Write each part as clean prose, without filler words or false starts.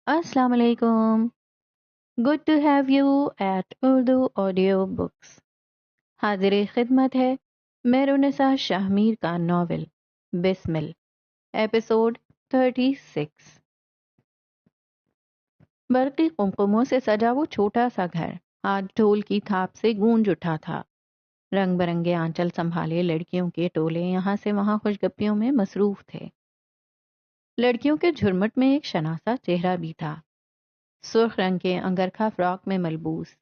السلام علیکم. Good to have you at Urdu audio books. حاضر خدمت ہے میرونسا شاہ میر کا ناول بسمل، ایپیسوڈ 36. برقی قمقموں سے سجا وہ چھوٹا سا گھر آج ڈھول کی تھاپ سے گونج اٹھا تھا. رنگ برنگے آنچل سنبھالے لڑکیوں کے ٹولے یہاں سے وہاں خوشگپیوں میں مصروف تھے. لڑکیوں کے جھرمٹ میں ایک شناسا چہرہ بھی تھا. سرخ رنگ کے انگرکھا فراک میں ملبوس،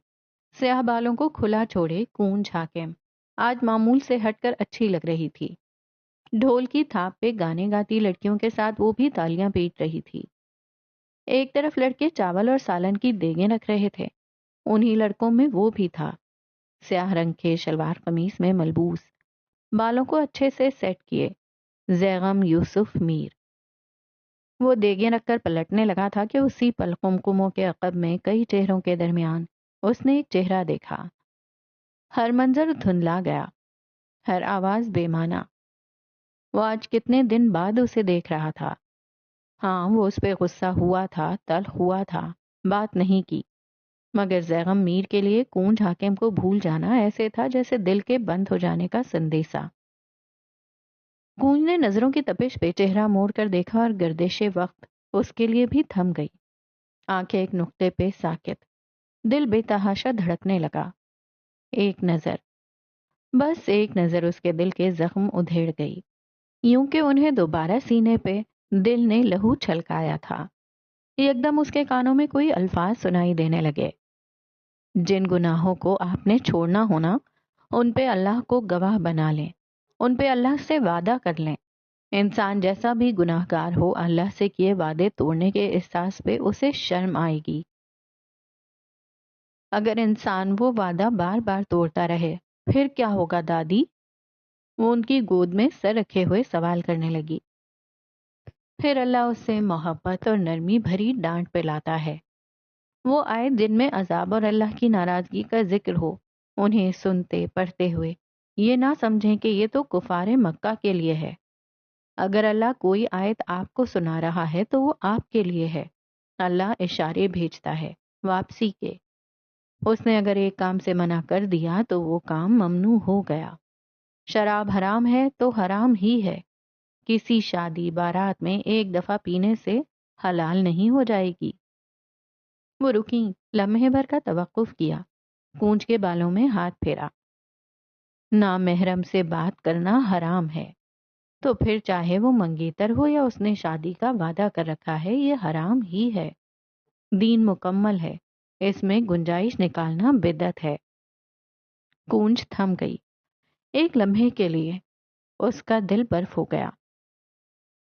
سیاہ بالوں کو کھلا چھوڑے کونج حاکم آج معمول سے ہٹ کر اچھی لگ رہی تھی. ڈھول کی تھاپ پہ گانے گاتی لڑکیوں کے ساتھ وہ بھی تالیاں پیٹ رہی تھی. ایک طرف لڑکے چاول اور سالن کی دیگیں رکھ رہے تھے، انہی لڑکوں میں وہ بھی تھا، سیاہ رنگ کے شلوار قمیص میں ملبوس، بالوں کو اچھے سے سیٹ کیے، زیغم یوسف میر. وہ دیگیں رکھ کر پلٹنے لگا تھا کہ اسی پل قمقموں کے عقب میں کئی چہروں کے درمیان اس نے ایک چہرہ دیکھا. ہر منظر دھندلا گیا، ہر آواز بے معنی. وہ آج کتنے دن بعد اسے دیکھ رہا تھا. ہاں، وہ اس پہ غصہ ہوا تھا، تلخ ہوا تھا، بات نہیں کی، مگر زیغم میر کے لیے کونج حاکم کو بھول جانا ایسے تھا جیسے دل کے بند ہو جانے کا سندیسا. کونج نے نظروں کی تپش پہ چہرہ موڑ کر دیکھا اور گردش وقت اس کے لیے بھی تھم گئی. آنکھیں ایک نقطے پہ ساکت، دل بے تحاشا دھڑکنے لگا. ایک نظر، بس ایک نظر اس کے دل کے زخم ادھیڑ گئی، یوں کہ انہیں دوبارہ سینے پہ دل نے لہو چھلکایا تھا. یکدم اس کے کانوں میں کوئی الفاظ سنائی دینے لگے: جن گناہوں کو آپ نے چھوڑنا ہونا ان پہ اللہ کو گواہ بنا لیں، ان پہ اللہ سے وعدہ کر لیں. انسان جیسا بھی گناہ گار ہو، اللہ سے کیے وعدے توڑنے کے احساس پہ اسے شرم آئے گی. اگر انسان وہ وعدہ بار بار توڑتا رہے پھر کیا ہوگا دادی؟ وہ ان کی گود میں سر رکھے ہوئے سوال کرنے لگی. پھر اللہ اس سے محبت اور نرمی بھری ڈانٹ پہ لاتا ہے. وہ آئے جن میں عذاب اور اللہ کی ناراضگی کا ذکر ہو، انہیں سنتے پڑھتے ہوئے یہ نہ سمجھیں کہ یہ تو کفار مکہ کے لیے ہے. اگر اللہ کوئی آیت آپ کو سنا رہا ہے تو وہ آپ کے لیے ہے. اللہ اشارے بھیجتا ہے واپسی کے. اس نے اگر ایک کام سے منع کر دیا تو وہ کام ممنوع ہو گیا. شراب حرام ہے تو حرام ہی ہے. کسی شادی بارات میں ایک دفعہ پینے سے حلال نہیں ہو جائے گی. وہ رکیں، لمحے بھر کا توقف کیا، کونج کے بالوں میں ہاتھ پھیرا. نامحرم سے بات کرنا حرام ہے تو پھر چاہے وہ منگیتر ہو یا اس نے شادی کا وعدہ کر رکھا ہے، یہ حرام ہی ہے. دین مکمل ہے، اس میں گنجائش نکالنا بدعت ہے. کونج تھم گئی. ایک لمحے کے لیے اس کا دل برف ہو گیا.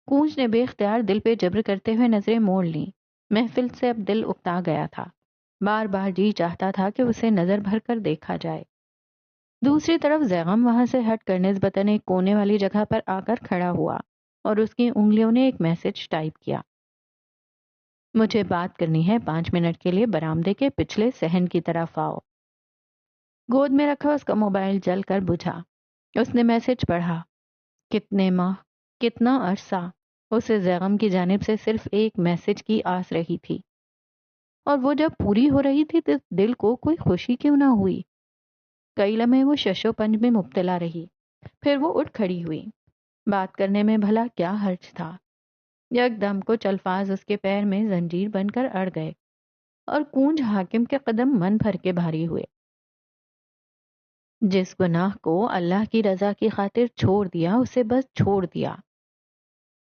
کونج نے بے اختیار دل پہ جبر کرتے ہوئے نظریں موڑ لیں. محفل سے اب دل اکتا گیا تھا. بار بار جی چاہتا تھا کہ اسے نظر بھر کر دیکھا جائے. دوسری طرف زیغم وہاں سے ہٹ کر نسبتاً ایک کونے والی جگہ پر آ کر کھڑا ہوا اور اس کی انگلیوں نے ایک میسج ٹائپ کیا: مجھے بات کرنی ہے، 5 منٹ کے لیے برآمدے کے پچھلے صحن کی طرف آؤ. گود میں رکھا اس کا موبائل جل کر بجھا. اس نے میسج پڑھا. کتنے ماہ، کتنا عرصہ اسے زیغم کی جانب سے صرف ایک میسج کی آس رہی تھی، اور وہ جب پوری ہو رہی تھی تو دل کو کوئی خوشی کیوں نہ ہوئی. کئی لمحے وہ ششو پنج میں مبتلا رہی. پھر وہ اٹھ کھڑی ہوئی. بات کرنے میں بھلا کیا حرج تھا؟ یکدم کچھ الفاظ اس کے پیر میں زنجیر بن کر اڑ گئے اور کونج حاکم کے قدم من بھر کے بھاری ہوئے. جس گناہ کو اللہ کی رضا کی خاطر چھوڑ دیا اسے بس چھوڑ دیا.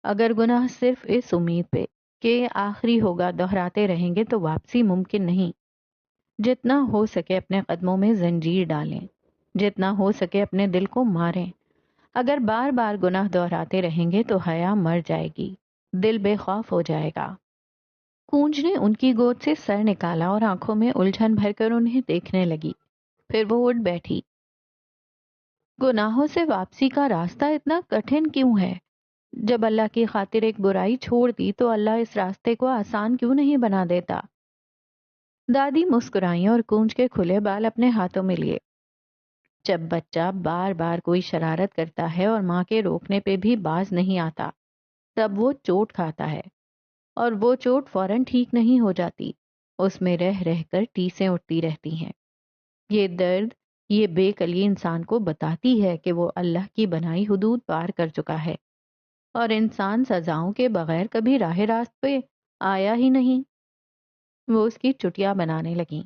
اگر گناہ صرف اس امید پہ کہ آخری ہوگا دہراتے رہیں گے تو واپسی ممکن نہیں. جتنا ہو سکے اپنے قدموں میں زنجیر ڈالیں، جتنا ہو سکے اپنے دل کو ماریں. اگر بار بار گناہ دہراتے رہیں گے تو حیا مر جائے گی، دل بے خوف ہو جائے گا. کونج نے ان کی گود سے سر نکالا اور آنکھوں میں الجھن بھر کر انہیں دیکھنے لگی. پھر وہ اٹھ بیٹھی. گناہوں سے واپسی کا راستہ اتنا کٹھن کیوں ہے؟ جب اللہ کی خاطر ایک برائی چھوڑ دی تو اللہ اس راستے کو آسان کیوں نہیں بنا دیتا؟ دادی مسکرائیں اور کونج کے کھلے بال اپنے ہاتھوں میں لیے. جب بچہ بار بار کوئی شرارت کرتا ہے اور ماں کے روکنے پہ بھی باز نہیں آتا تب وہ چوٹ کھاتا ہے. اور وہ چوٹ فوراً ٹھیک نہیں ہو جاتی، اس میں رہ رہ کر ٹیسیں اٹھتی رہتی ہیں۔ یہ درد، یہ بے کلی انسان کو بتاتی ہے کہ وہ اللہ کی بنائی حدود پار کر چکا ہے، اور انسان سزاؤں کے بغیر کبھی راہ راست پہ آیا ہی نہیں۔ وہ اس کی چٹیا بنانے لگیں۔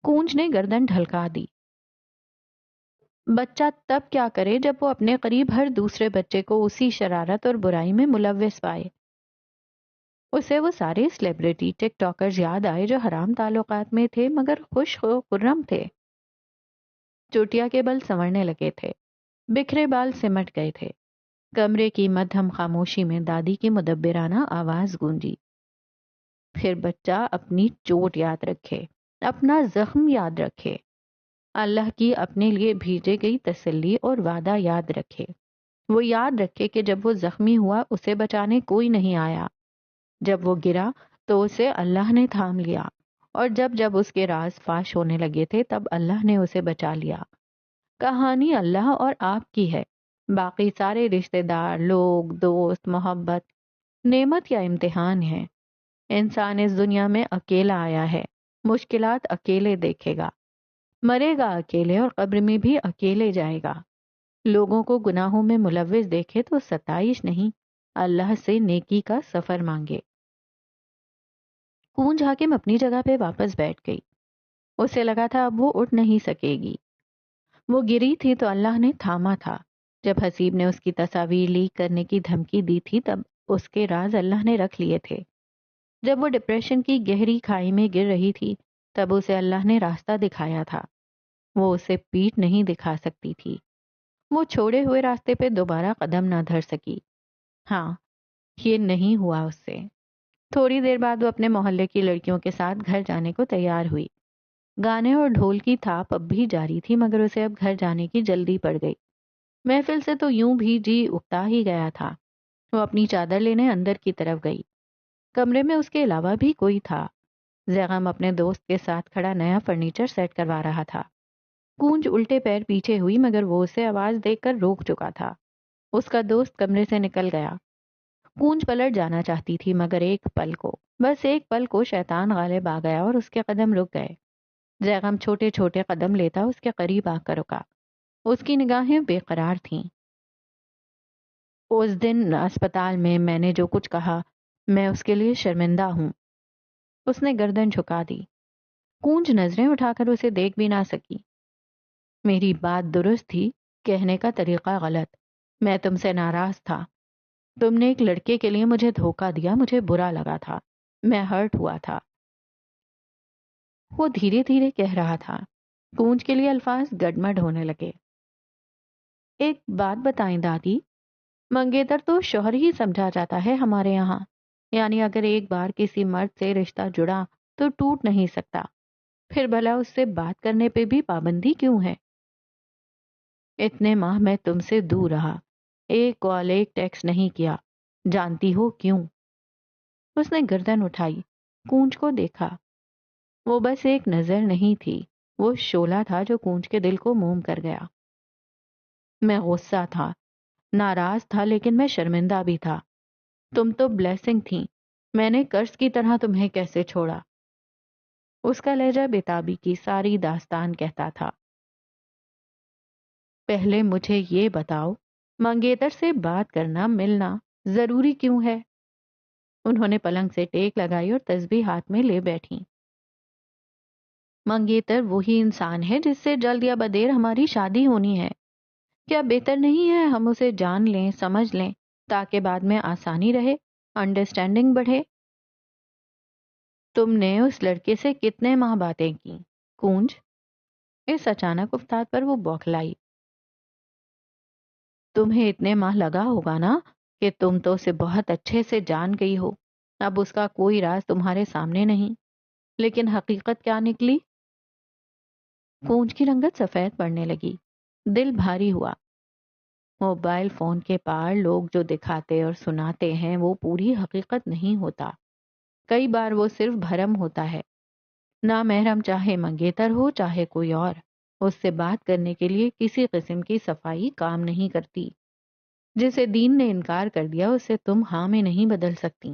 کونچ نے گردن ڈھلکا دی۔ بچہ تب کیا کرے جب وہ اپنے قریب ہر دوسرے بچے کو اسی شرارت اور برائی میں ملوث پائے؟ اسے وہ سارے سلیبریٹی ٹک ٹاکرز یاد آئے جو حرام تعلقات میں تھے مگر خوش و خرم تھے۔ چوٹیا کے بل سنورنے لگے تھے، بکھرے بال سمٹ گئے تھے۔ کمرے کی مدھم خاموشی میں دادی کی مدبرانہ آواز گونجی، پھر بچہ اپنی چوٹ یاد رکھے، اپنا زخم یاد رکھے، اللہ کی اپنے لیے بھیجے گئی تسلی اور وعدہ یاد رکھے۔ وہ یاد رکھے کہ جب وہ زخمی ہوا اسے بچانے کوئی نہیں آیا، جب وہ گرا تو اسے اللہ نے تھام لیا، اور جب جب اس کے راز فاش ہونے لگے تھے تب اللہ نے اسے بچا لیا۔ کہانی اللہ اور آپ کی ہے، باقی سارے رشتہ دار، لوگ، دوست، محبت نعمت یا امتحان ہے۔ انسان اس دنیا میں اکیلا آیا ہے، مشکلات اکیلے دیکھے گا، مرے گا اکیلے اور قبر میں بھی اکیلے جائے گا۔ لوگوں کو گناہوں میں ملوث دیکھے تو ستائش نہیں، اللہ سے نیکی کا سفر مانگے۔ کونج حاکم اپنی جگہ پہ واپس بیٹھ گئی۔ اسے لگا تھا اب وہ اٹھ نہیں سکے گی۔ وہ گری تھی تو اللہ نے تھاما تھا۔ جب حسیب نے اس کی تصاویر لیک کرنے کی دھمکی دی تھی تب اس کے راز اللہ نے رکھ لیے تھے۔ جب وہ ڈپریشن کی گہری کھائی میں گر رہی تھی تب اسے اللہ نے راستہ دکھایا تھا۔ وہ اسے پیٹھ نہیں دکھا سکتی تھی۔ وہ چھوڑے ہوئے راستے پہ دوبارہ قدم نہ دھر سکی۔ ہاں، یہ نہیں ہوا اس سے۔ تھوڑی دیر بعد وہ اپنے محلے کی لڑکیوں کے ساتھ گھر جانے کو تیار ہوئی۔ گانے اور ڈھول کی تھاپ اب بھی جاری تھی مگر اسے اب گھر جانے کی جلدی پڑ گئی۔ محفل سے تو یوں بھی جی اکتا ہی گیا تھا۔ وہ اپنی چادر لینے اندر کی طرف گئی۔ کمرے میں اس کے علاوہ بھی کوئی تھا۔ زیغم اپنے دوست کے ساتھ کھڑا نیا فرنیچر سیٹ کروا رہا تھا۔ کونج الٹے پیر پیچھے ہوئی مگر وہ اسے آواز دے کر روک چکا تھا۔ اس کا دوست کمرے سے نکل گیا۔ کونج پلٹ جانا چاہتی تھی مگر بس ایک پل کو شیطان غالب آ گیا اور اس کے قدم رک گئے۔ زیغم چھوٹے چھوٹے قدم لیتا اس کے قریب آ کر رکا۔ اس کی نگاہیں بے قرار تھیں۔ اس دن اسپتال میں نے جو کچھ کہا، میں اس کے لیے شرمندہ ہوں۔ اس نے گردن جھکا دی۔ کونج نظریں اٹھا کر اسے دیکھ بھی نہ سکی۔ میری بات درست تھی، کہنے کا طریقہ غلط۔ میں تم سے ناراض تھا۔ تم نے ایک لڑکے کے لیے مجھے دھوکہ دیا، مجھے برا لگا تھا، میں ہرٹ ہوا تھا۔ وہ دھیرے دھیرے کہہ رہا تھا۔ کونج کے لیے الفاظ گڈمڈ ہونے لگے۔ ایک بات بتائیں دادی، منگیتر تو شوہر ہی سمجھا جاتا ہے ہمارے یہاں، یعنی اگر ایک بار کسی مرد سے رشتہ جڑا تو ٹوٹ نہیں سکتا، پھر بھلا اس سے بات کرنے پہ بھی پابندی کیوں ہے؟ اتنے ماہ میں تم سے دور رہا، ایک کال ایک ٹیکس نہیں کیا، جانتی ہو کیوں؟ اس نے گردن اٹھائی، کونج کو دیکھا۔ وہ بس ایک نظر نہیں تھی، وہ شعلہ تھا جو کونج کے دل کو موم کر گیا۔ میں غصہ تھا، ناراض تھا، لیکن میں شرمندہ بھی تھا۔ تم تو بلیسنگ تھیں، میں نے قرض کی طرح تمہیں کیسے چھوڑا؟ اس کا لہجہ بےتابی کی ساری داستان کہتا تھا۔ پہلے مجھے یہ بتاؤ، منگیتر سے بات کرنا، ملنا ضروری کیوں ہے؟ انہوں نے پلنگ سے ٹیک لگائی اور تسبیح ہاتھ میں لے بیٹھی۔ منگیتر وہی انسان ہے جس سے جلد یا بدیر ہماری شادی ہونی ہے۔ کیا بہتر نہیں ہے ہم اسے جان لیں، سمجھ لیں، تاکہ بعد میں آسانی رہے، انڈرسٹینڈنگ بڑھے؟ تم نے اس لڑکے سے کتنے ماہ باتیں کی کونج؟ اس اچانک افتاد پر وہ بوکھلائی۔ تمہیں اتنے ماہ لگا ہوگا نا کہ تم تو اسے بہت اچھے سے جان گئی ہو، اب اس کا کوئی راز تمہارے سامنے نہیں، لیکن حقیقت کیا نکلی؟ کونج کی رنگت سفید پڑنے لگی، دل بھاری ہوا۔ موبائل فون کے پار لوگ جو دکھاتے اور سناتے ہیں وہ پوری حقیقت نہیں ہوتا، کئی بار وہ صرف بھرم ہوتا ہے۔ نہ محرم چاہے منگیتر ہو چاہے کوئی اور، اس سے بات کرنے کے لیے کسی قسم کی صفائی کام نہیں کرتی۔ جسے دین نے انکار کر دیا اسے تم ہاں میں نہیں بدل سکتی۔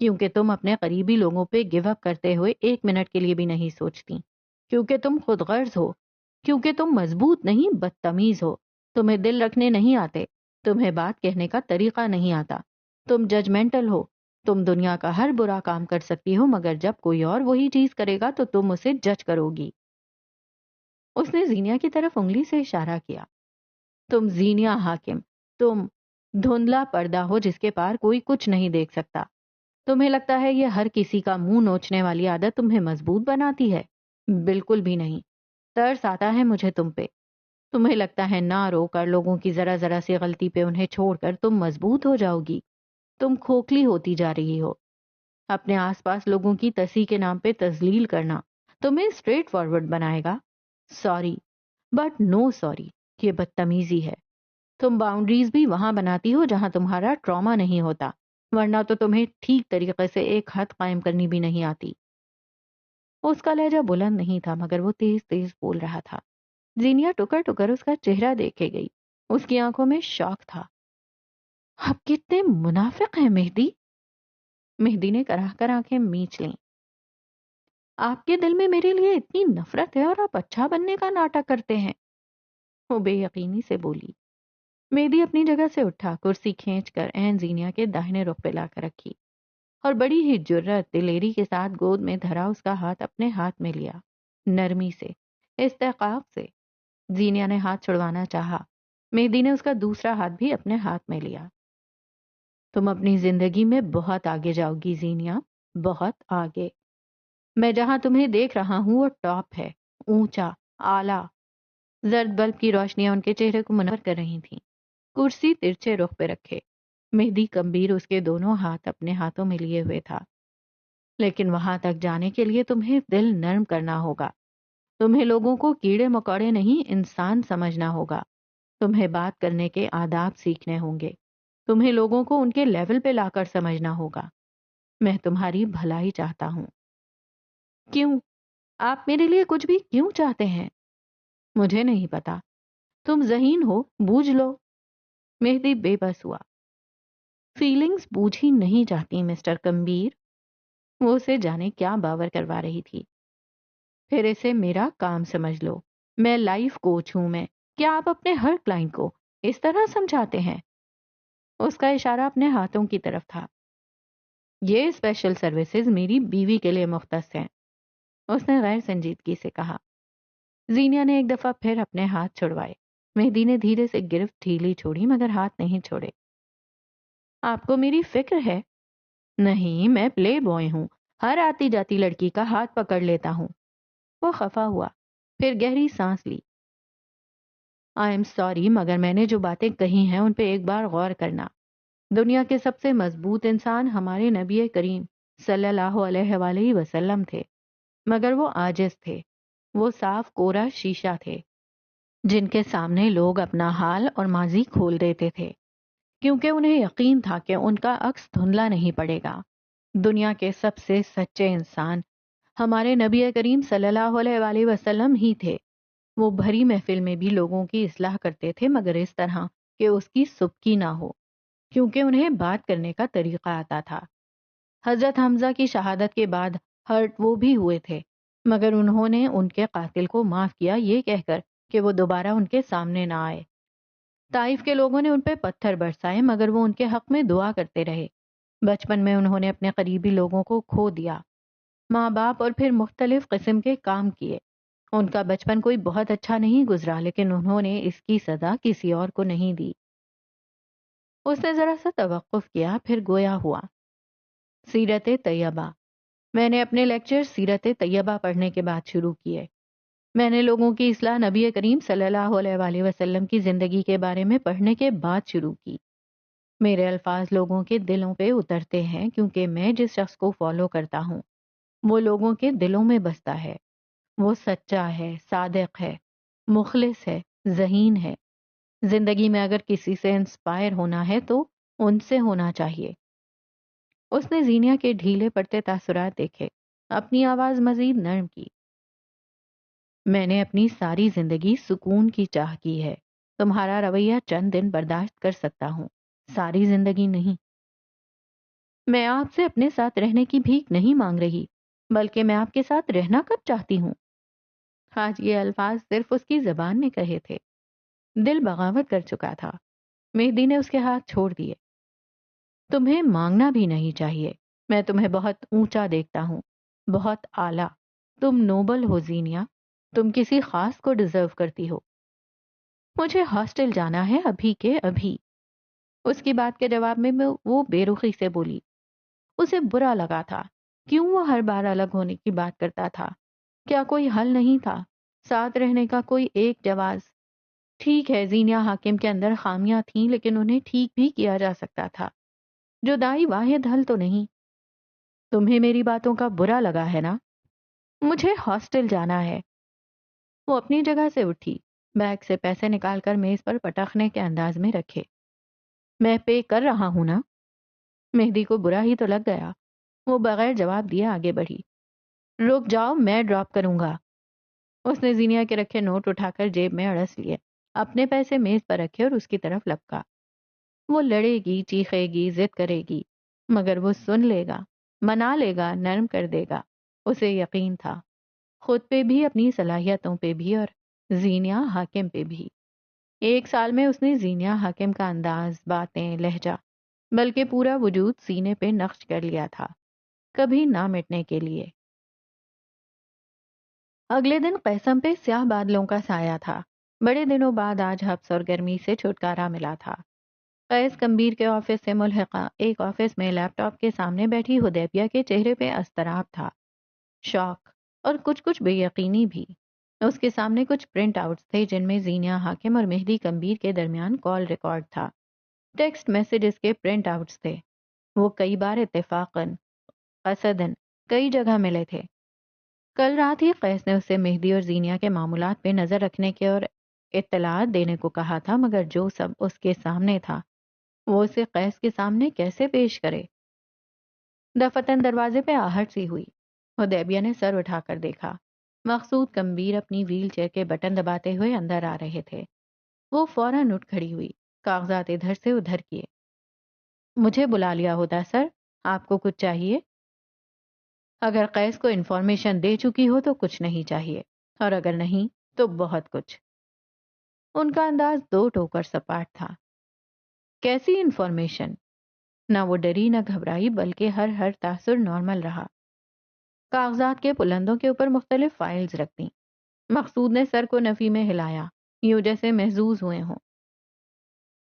کیونکہ تم اپنے قریبی لوگوں پہ گیو اپ کرتے ہوئے 1 منٹ کے لیے بھی نہیں سوچتی، کیونکہ تم خود غرض ہو، کیونکہ تم مضبوط نہیں بدتمیز ہو، تمہیں دل رکھنے نہیں آتے، تمہیں بات کہنے کا طریقہ نہیں آتا، تم ججمنٹل ہو، تم دنیا کا ہر برا کام کر سکتی ہو مگر جب کوئی اور وہی چیز کرے گا تو تم اسے جج کرو گی۔ اس نے زینیا کی طرف انگلی سے اشارہ کیا۔ تم زینیا حاکم، تم دھندلا پردہ ہو جس کے پار کوئی کچھ نہیں دیکھ سکتا۔ تمہیں لگتا ہے یہ ہر کسی کا منہ نوچنے والی عادت تمہیں مضبوط بناتی ہے؟ بالکل بھی نہیں۔ ترس آتا ہے مجھے تم پہ۔ تمہیں لگتا ہے نہ رو کر لوگوں کی ذرا ذرا سی غلطی پہ انہیں چھوڑ کر تم مضبوط ہو جاؤ گی۔ تم کھوکھلی ہوتی جا رہی ہو۔ اپنے آس پاس لوگوں کی تصحیح کے نام پہ تذلیل کرنا تمہیں اسٹریٹ فارورڈ بنائے گا۔ سوری بٹ نو سوری، یہ بدتمیزی ہے۔ تم باؤنڈریز بھی وہاں بناتی ہو جہاں تمہارا ٹراما نہیں ہوتا، ورنہ تو تمہیں ٹھیک طریقے سے ایک حد قائم کرنی بھی نہیں آتی۔ اس کا لہجہ بلند نہیں تھا مگر وہ تیز تیز بول رہا تھا۔ زینیا ٹکر ٹکر اس کا چہرہ دیکھے گئی۔ اس کی آنکھوں میں شوق تھا۔ آپ کتنے منافق ہیں مہدی۔ مہدی نے کراہ کر آنکھیں میچ لیں۔ آپ کے دل میں میرے لیے اتنی نفرت ہے اور آپ اچھا بننے کا ناٹک کرتے ہیں، وہ بے یقینی سے بولی۔ مہدی اپنی جگہ سے اٹھا، کرسی کھینچ کر عین زینیا کے داہنے رخ پہ لا کر رکھی اور بڑی ہی جرت دلیری کے ساتھ گود میں دھرا اس کا ہاتھ اپنے ہاتھ میں لیا، نرمی سے، استحقاق سے۔ زینیا نے ہاتھ چھڑوانا چاہا، مہدی نے اس کا دوسرا ہاتھ بھی اپنے ہاتھ میں لیا۔ تم اپنی زندگی میں بہت آگے جاؤ گی زینیا، بہت آگے۔ میں جہاں تمہیں دیکھ رہا ہوں وہ ٹاپ ہے، اونچا، اعلیٰ۔ زرد بلب کی روشنیاں ان کے چہرے کو منور کر رہی تھیں۔ کرسی ترچھے رخ پہ رکھے، مہدی کمبیر اس کے دونوں ہاتھ اپنے ہاتھوں میں لیے ہوئے تھا۔ لیکن وہاں تک جانے کے لیے تمہیں دل نرم کرنا ہوگا۔ تمہیں لوگوں کو کیڑے مکوڑے نہیں انسان سمجھنا ہوگا۔ تمہیں بات کرنے کے آداب سیکھنے ہوں گے۔ تمہیں لوگوں کو ان کے لیول پہ لا کر سمجھنا ہوگا۔ میں تمہاری بھلائی چاہتا ہوں۔ کیوں؟ آپ میرے لیے کچھ بھی کیوں چاہتے ہیں؟ مجھے نہیں پتا۔ تم ذہین ہو، بوجھ لو۔ مہدی بے بس ہوا۔ فیلنگز بوجھ ہی نہیں چاہتی مسٹر کمبیر۔ وہ اسے جانے کیا باور کروا رہی تھی۔ پھر اسے میرا کام سمجھ لو۔ میں لائف کوچ ہوں میں۔ کیا آپ اپنے ہر کلائنٹ کو اس طرح سمجھاتے ہیں؟ اس کا اشارہ اپنے ہاتھوں کی طرف تھا۔ یہ اسپیشل سروسز میری بیوی کے لیے مختص ہیں، اس نے غیر سنجیدگی سے کہا۔ زینیا نے ایک دفعہ پھر اپنے ہاتھ چھڑوائے۔ مہدی نے دھیرے سے گرفت ڈھیلی چھوڑی مگر ہاتھ نہیں چھوڑے۔ آپ کو میری فکر ہے؟ نہیں، میں پلے بوائے ہوں، ہر آتی جاتی لڑکی کا ہاتھ پکڑ لیتا ہوں۔ وہ خفا ہوا، پھر گہری سانس لی۔ آئی ایم سوری مگر میں نے جو باتیں کہی ہیں ان پہ ایک بار غور کرنا۔ دنیا کے سب سے مضبوط انسان ہمارے نبی کریم صلی اللہ علیہ وآلہ وسلم تھے، مگر وہ عاجز تھے۔ وہ صاف کورا شیشہ تھے جن کے سامنے لوگ اپنا حال اور ماضی کھول دیتے تھے، کیونکہ انہیں یقین تھا کہ ان کا عکس دھندلا نہیں پڑے گا۔ دنیا کے سب سے سچے انسان ہمارے نبی کریم صلی اللہ علیہ وآلہ وسلم ہی تھے۔ وہ بھری محفل میں بھی لوگوں کی اصلاح کرتے تھے مگر اس طرح کہ اس کی سبکی نہ ہو، کیونکہ انہیں بات کرنے کا طریقہ آتا تھا۔ حضرت حمزہ کی شہادت کے بعد ہرٹ وہ بھی ہوئے تھے مگر انہوں نے ان کے قاتل کو معاف کیا یہ کہہ کر کہ وہ دوبارہ ان کے سامنے نہ آئے۔ طائف کے لوگوں نے ان پہ پتھر برسائے مگر وہ ان کے حق میں دعا کرتے رہے۔ بچپن میں انہوں نے اپنے قریبی لوگوں کو کھو دیا، ماں باپ اور پھر مختلف قسم کے کام کیے۔ ان کا بچپن کوئی بہت اچھا نہیں گزرا لیکن انہوں نے اس کی سزا کسی اور کو نہیں دی۔ اس نے ذرا سا توقف کیا پھر گویا ہوا۔ سیرت طیبہ۔ میں نے اپنے لیکچر سیرت طیبہ پڑھنے کے بعد شروع کیے۔ میں نے لوگوں کی اصلاح نبی کریم صلی اللہ علیہ وآلہ وسلم کی زندگی کے بارے میں پڑھنے کے بعد شروع کی۔ میرے الفاظ لوگوں کے دلوں پہ اترتے ہیں کیونکہ میں جس شخص کو فالو کرتا ہوں وہ لوگوں کے دلوں میں بستا ہے۔ وہ سچا ہے، صادق ہے، مخلص ہے، ذہین ہے۔ زندگی میں اگر کسی سے انسپائر ہونا ہے تو ان سے ہونا چاہیے۔ اس نے زینیا کے ڈھیلے پڑتے تاثرات دیکھے، اپنی آواز مزید نرم کی۔ میں نے اپنی ساری زندگی سکون کی چاہ کی ہے۔ تمہارا رویہ چند دن برداشت کر سکتا ہوں، ساری زندگی نہیں۔ میں آپ سے اپنے ساتھ رہنے کی بھیک نہیں مانگ رہی، بلکہ میں آپ کے ساتھ رہنا کب چاہتی ہوں۔ آج یہ الفاظ صرف اس کی زبان نے کہے تھے، دل بغاوت کر چکا تھا۔ مہدی نے اس کے ہاتھ چھوڑ دیے۔ تمہیں مانگنا بھی نہیں چاہیے، میں تمہیں بہت اونچا دیکھتا ہوں، بہت اعلیٰ۔ تم نوبل ہو زینیا، تم کسی خاص کو ڈیزرو کرتی ہو۔ مجھے ہاسٹل جانا ہے ابھی کے ابھی۔ اس کی بات کے جواب میں وہ بے رخی سے بولی۔ اسے برا لگا تھا، کیوں وہ ہر بار الگ ہونے کی بات کرتا تھا؟ کیا کوئی حل نہیں تھا؟ ساتھ رہنے کا کوئی ایک جواز؟ ٹھیک ہے، زینیا حاکم کے اندر خامیاں تھیں، لیکن انہیں ٹھیک بھی کیا جا سکتا تھا۔ جدائی واحد حل تو نہیں۔ تمہیں میری باتوں کا برا لگا ہے نا؟ مجھے ہاسٹل جانا ہے۔ وہ اپنی جگہ سے اٹھی، بیگ سے پیسے نکال کر میز پر پٹخنے کے انداز میں رکھے۔ میں پے کر رہا ہوں نا؟ مہدی کو برا ہی تو لگ گیا۔ وہ بغیر جواب دیے آگے بڑھی۔ رک جاؤ، میں ڈراپ کروں گا۔ اس نے زینیا کے رکھے نوٹ اٹھا کر جیب میں اڑس لیے، اپنے پیسے میز پر رکھے اور اس کی طرف لپکا۔ وہ لڑے گی، چیخے گی، ضد کرے گی، مگر وہ سن لے گا، منا لے گا، نرم کر دے گا۔ اسے یقین تھا، خود پہ بھی، اپنی صلاحیتوں پہ بھی، اور زینیا حاکم پہ بھی۔ 1 سال میں اس نے زینیا حاکم کا انداز، باتیں، لہجہ، بلکہ پورا وجود سینے پہ نقش کر لیا تھا، کبھی نہ مٹنے کے لیے۔ اگلے دن قیصم پہ سیاہ بادلوں کا سایہ تھا۔ بڑے دنوں بعد آج حبس اور گرمی سے چھٹکارا ملا تھا۔ قیس کمبیر کے آفس سے ملحقہ ایک آفس میں لیپ ٹاپ کے سامنے بیٹھی حدیبیہ کے چہرے پہ اضطراب تھا، شوق اور کچھ بے یقینی بھی۔ اس کے سامنے کچھ پرنٹ آؤٹس تھے جن میں زینیا حاکم اور مہدی کمبیر کے درمیان کال ریکارڈ تھا۔ ٹیکسٹ میسیجز کے پرنٹ آؤٹس تھے۔ وہ کئی بار اتفاقاً، قصداً، کئی جگہ ملے تھے۔ کل رات ہی قیس نے اسے مہدی اور زینیا کے معاملات پہ نظر رکھنے کے اور اطلاعات دینے کو کہا تھا، مگر جو سب اس کے سامنے تھا وہ اسے قیس کے سامنے کیسے پیش کرے؟ دفتن دروازے پہ آہٹ سی ہوئی۔ حدیبیہ نے سر اٹھا کر دیکھا۔ مقصود کمبیر اپنی ویل چیئر کے بٹن دباتے ہوئے اندر آ رہے تھے۔ وہ فوراً اٹھ کھڑی ہوئی، کاغذات ادھر سے ادھر کیے۔ مجھے بلا لیا ہوتا سر، آپ کو کچھ چاہیے؟ اگر قیس کو انفارمیشن دے چکی ہو تو کچھ نہیں چاہیے، اور اگر نہیں تو بہت کچھ۔ ان کا انداز دو ٹوکر سپاٹ تھا۔ کیسی انفارمیشن؟ نہ وہ ڈری نہ گھبرائی، بلکہ ہر تاثر نارمل رہا۔ کاغذات کے پلندوں کے اوپر مختلف فائلز رکھ دیں۔ مقصود نے سر کو نفی میں ہلایا، یوں جیسے محظوظ ہوئے ہوں۔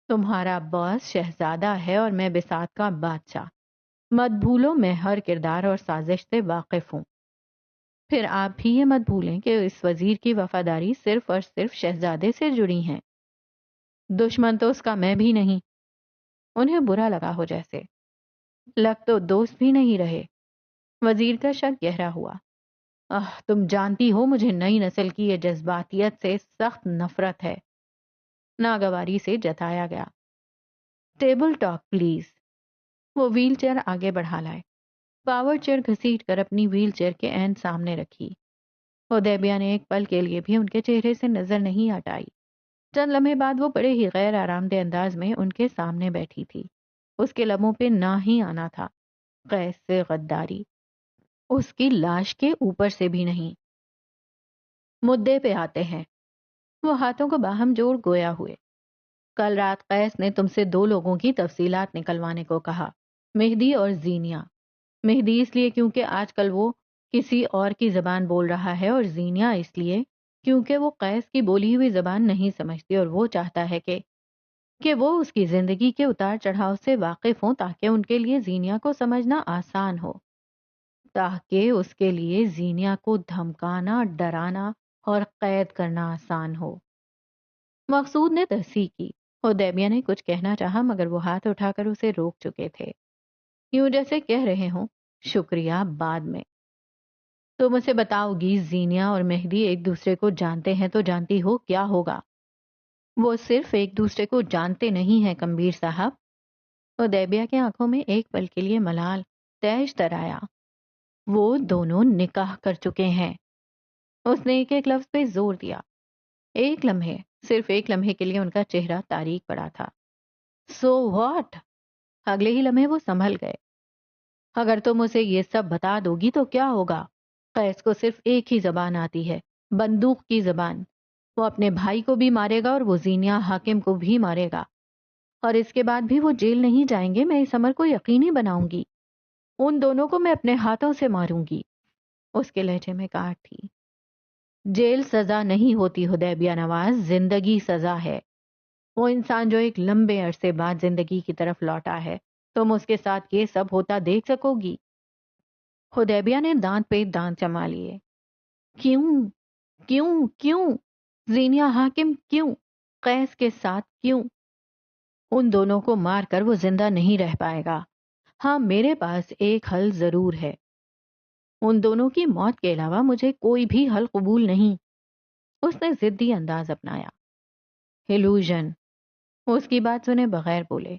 تمہارا باس شہزادہ ہے اور میں بساط کا بادشاہ۔ مت بھولو میں ہر کردار اور سازش سے واقف ہوں۔ پھر آپ بھی یہ مت بھولیں کہ اس وزیر کی وفاداری صرف اور صرف شہزادے سے جڑی ہیں۔ دشمن تو اس کا میں بھی نہیں۔ انہیں برا لگا ہو جیسے، لگ تو دوست بھی نہیں رہے۔ وزیر کا شک گہرا ہوا۔ تم جانتی ہو مجھے نئی نسل کی یہ جذباتیت سے سخت نفرت ہے، ناگواری سے جتایا گیا۔ Table talk please. وہ ویل چیئر آگے بڑھا لائے، پاور چیئر گھسیٹ کر اپنی ویل چیئر کے عین سامنے رکھی۔ حدیبیہ نے ایک پل کے لیے بھی ان کے چہرے سے نظر نہیں ہٹائی۔ چند لمحے بعد وہ بڑے ہی غیر آرام دہ انداز میں ان کے سامنے بیٹھی تھی۔ اس کے لبوں پہ نہ ہی آنا تھا، قیس سے غداری اس کی لاش کے اوپر سے بھی نہیں۔ مدعے پہ آتے ہیں۔ وہ ہاتھوں کو باہم جوڑ گویا ہوئے۔ کل رات قیس نے تم سے 2 لوگوں کی تفصیلات نکلوانے کو کہا، مہدی اور زینیا۔ مہدی اس لیے کیونکہ آج کل وہ کسی اور کی زبان بول رہا ہے، اور زینیا اس لیے کیونکہ وہ قیس کی بولی ہوئی زبان نہیں سمجھتی، اور وہ چاہتا ہے کہ وہ اس کی زندگی کے اتار چڑھاؤ سے واقف ہوں تاکہ ان کے لیے زینیا کو سمجھنا آسان ہو، تاکہ اس کے لیے زینیا کو دھمکانا، ڈرانا اور قید کرنا آسان ہو۔ مقصود نے تصحیح کی۔ حدیبیہ نے کچھ کہنا چاہا، مگر وہ ہاتھ اٹھا کر اسے روک چکے تھے، یوں جیسے کہہ رہے ہوں شکریہ بعد میں۔ تم اسے بتاؤ گی زینیا اور مہدی ایک دوسرے کو جانتے ہیں تو جانتی ہو کیا ہوگا؟ وہ صرف ایک دوسرے کو جانتے نہیں ہیں کمبیر صاحب۔ حدیبیہ کی آنکھوں میں ایک پل کے لیے ملال تیش تر آیا۔ وہ دونوں نکاح کر چکے ہیں۔ اس نے ایک ایک لفظ پہ زور دیا۔ ایک لمحے، صرف ایک لمحے کے لیے ان کا چہرہ تاریک پڑا تھا۔ So what? اگلے ہی لمحے وہ سنبھل گئے۔ اگر تم اسے یہ سب بتا دو گی تو کیا ہوگا؟ قیس کو صرف ایک ہی زبان آتی ہے، بندوق کی زبان۔ وہ اپنے بھائی کو بھی مارے گا اور وہ زینیا حاکم کو بھی مارے گا، اور اس کے بعد بھی وہ جیل نہیں جائیں گے۔ میں اس امر کو یقینی بناؤں گی، ان دونوں کو میں اپنے ہاتھوں سے ماروں گی۔ اس کے لہجے میں کاٹ تھی۔ جیل سزا نہیں ہوتی حدیبیہ نواز، زندگی سزا ہے۔ وہ انسان جو ایک لمبے عرصے بعد زندگی کی طرف لوٹا ہے، تم اس کے ساتھ یہ سب ہوتا دیکھ سکو گی؟ حدیبیہ نے دانت پہ دانت جما لیے۔ کیوں؟ کیوں؟ کیوں؟ زینیا حاکم کیوں؟ قیس کے ساتھ کیوں؟ ان دونوں کو مار کر وہ زندہ نہیں رہ پائے گا۔ ہاں، میرے پاس ایک حل ضرور ہے۔ ان دونوں کی موت کے علاوہ مجھے کوئی بھی حل قبول نہیں۔ اس نے ضدی انداز اپنایا۔ ہیلوژن، اس کی بات سنے بغیر بولے،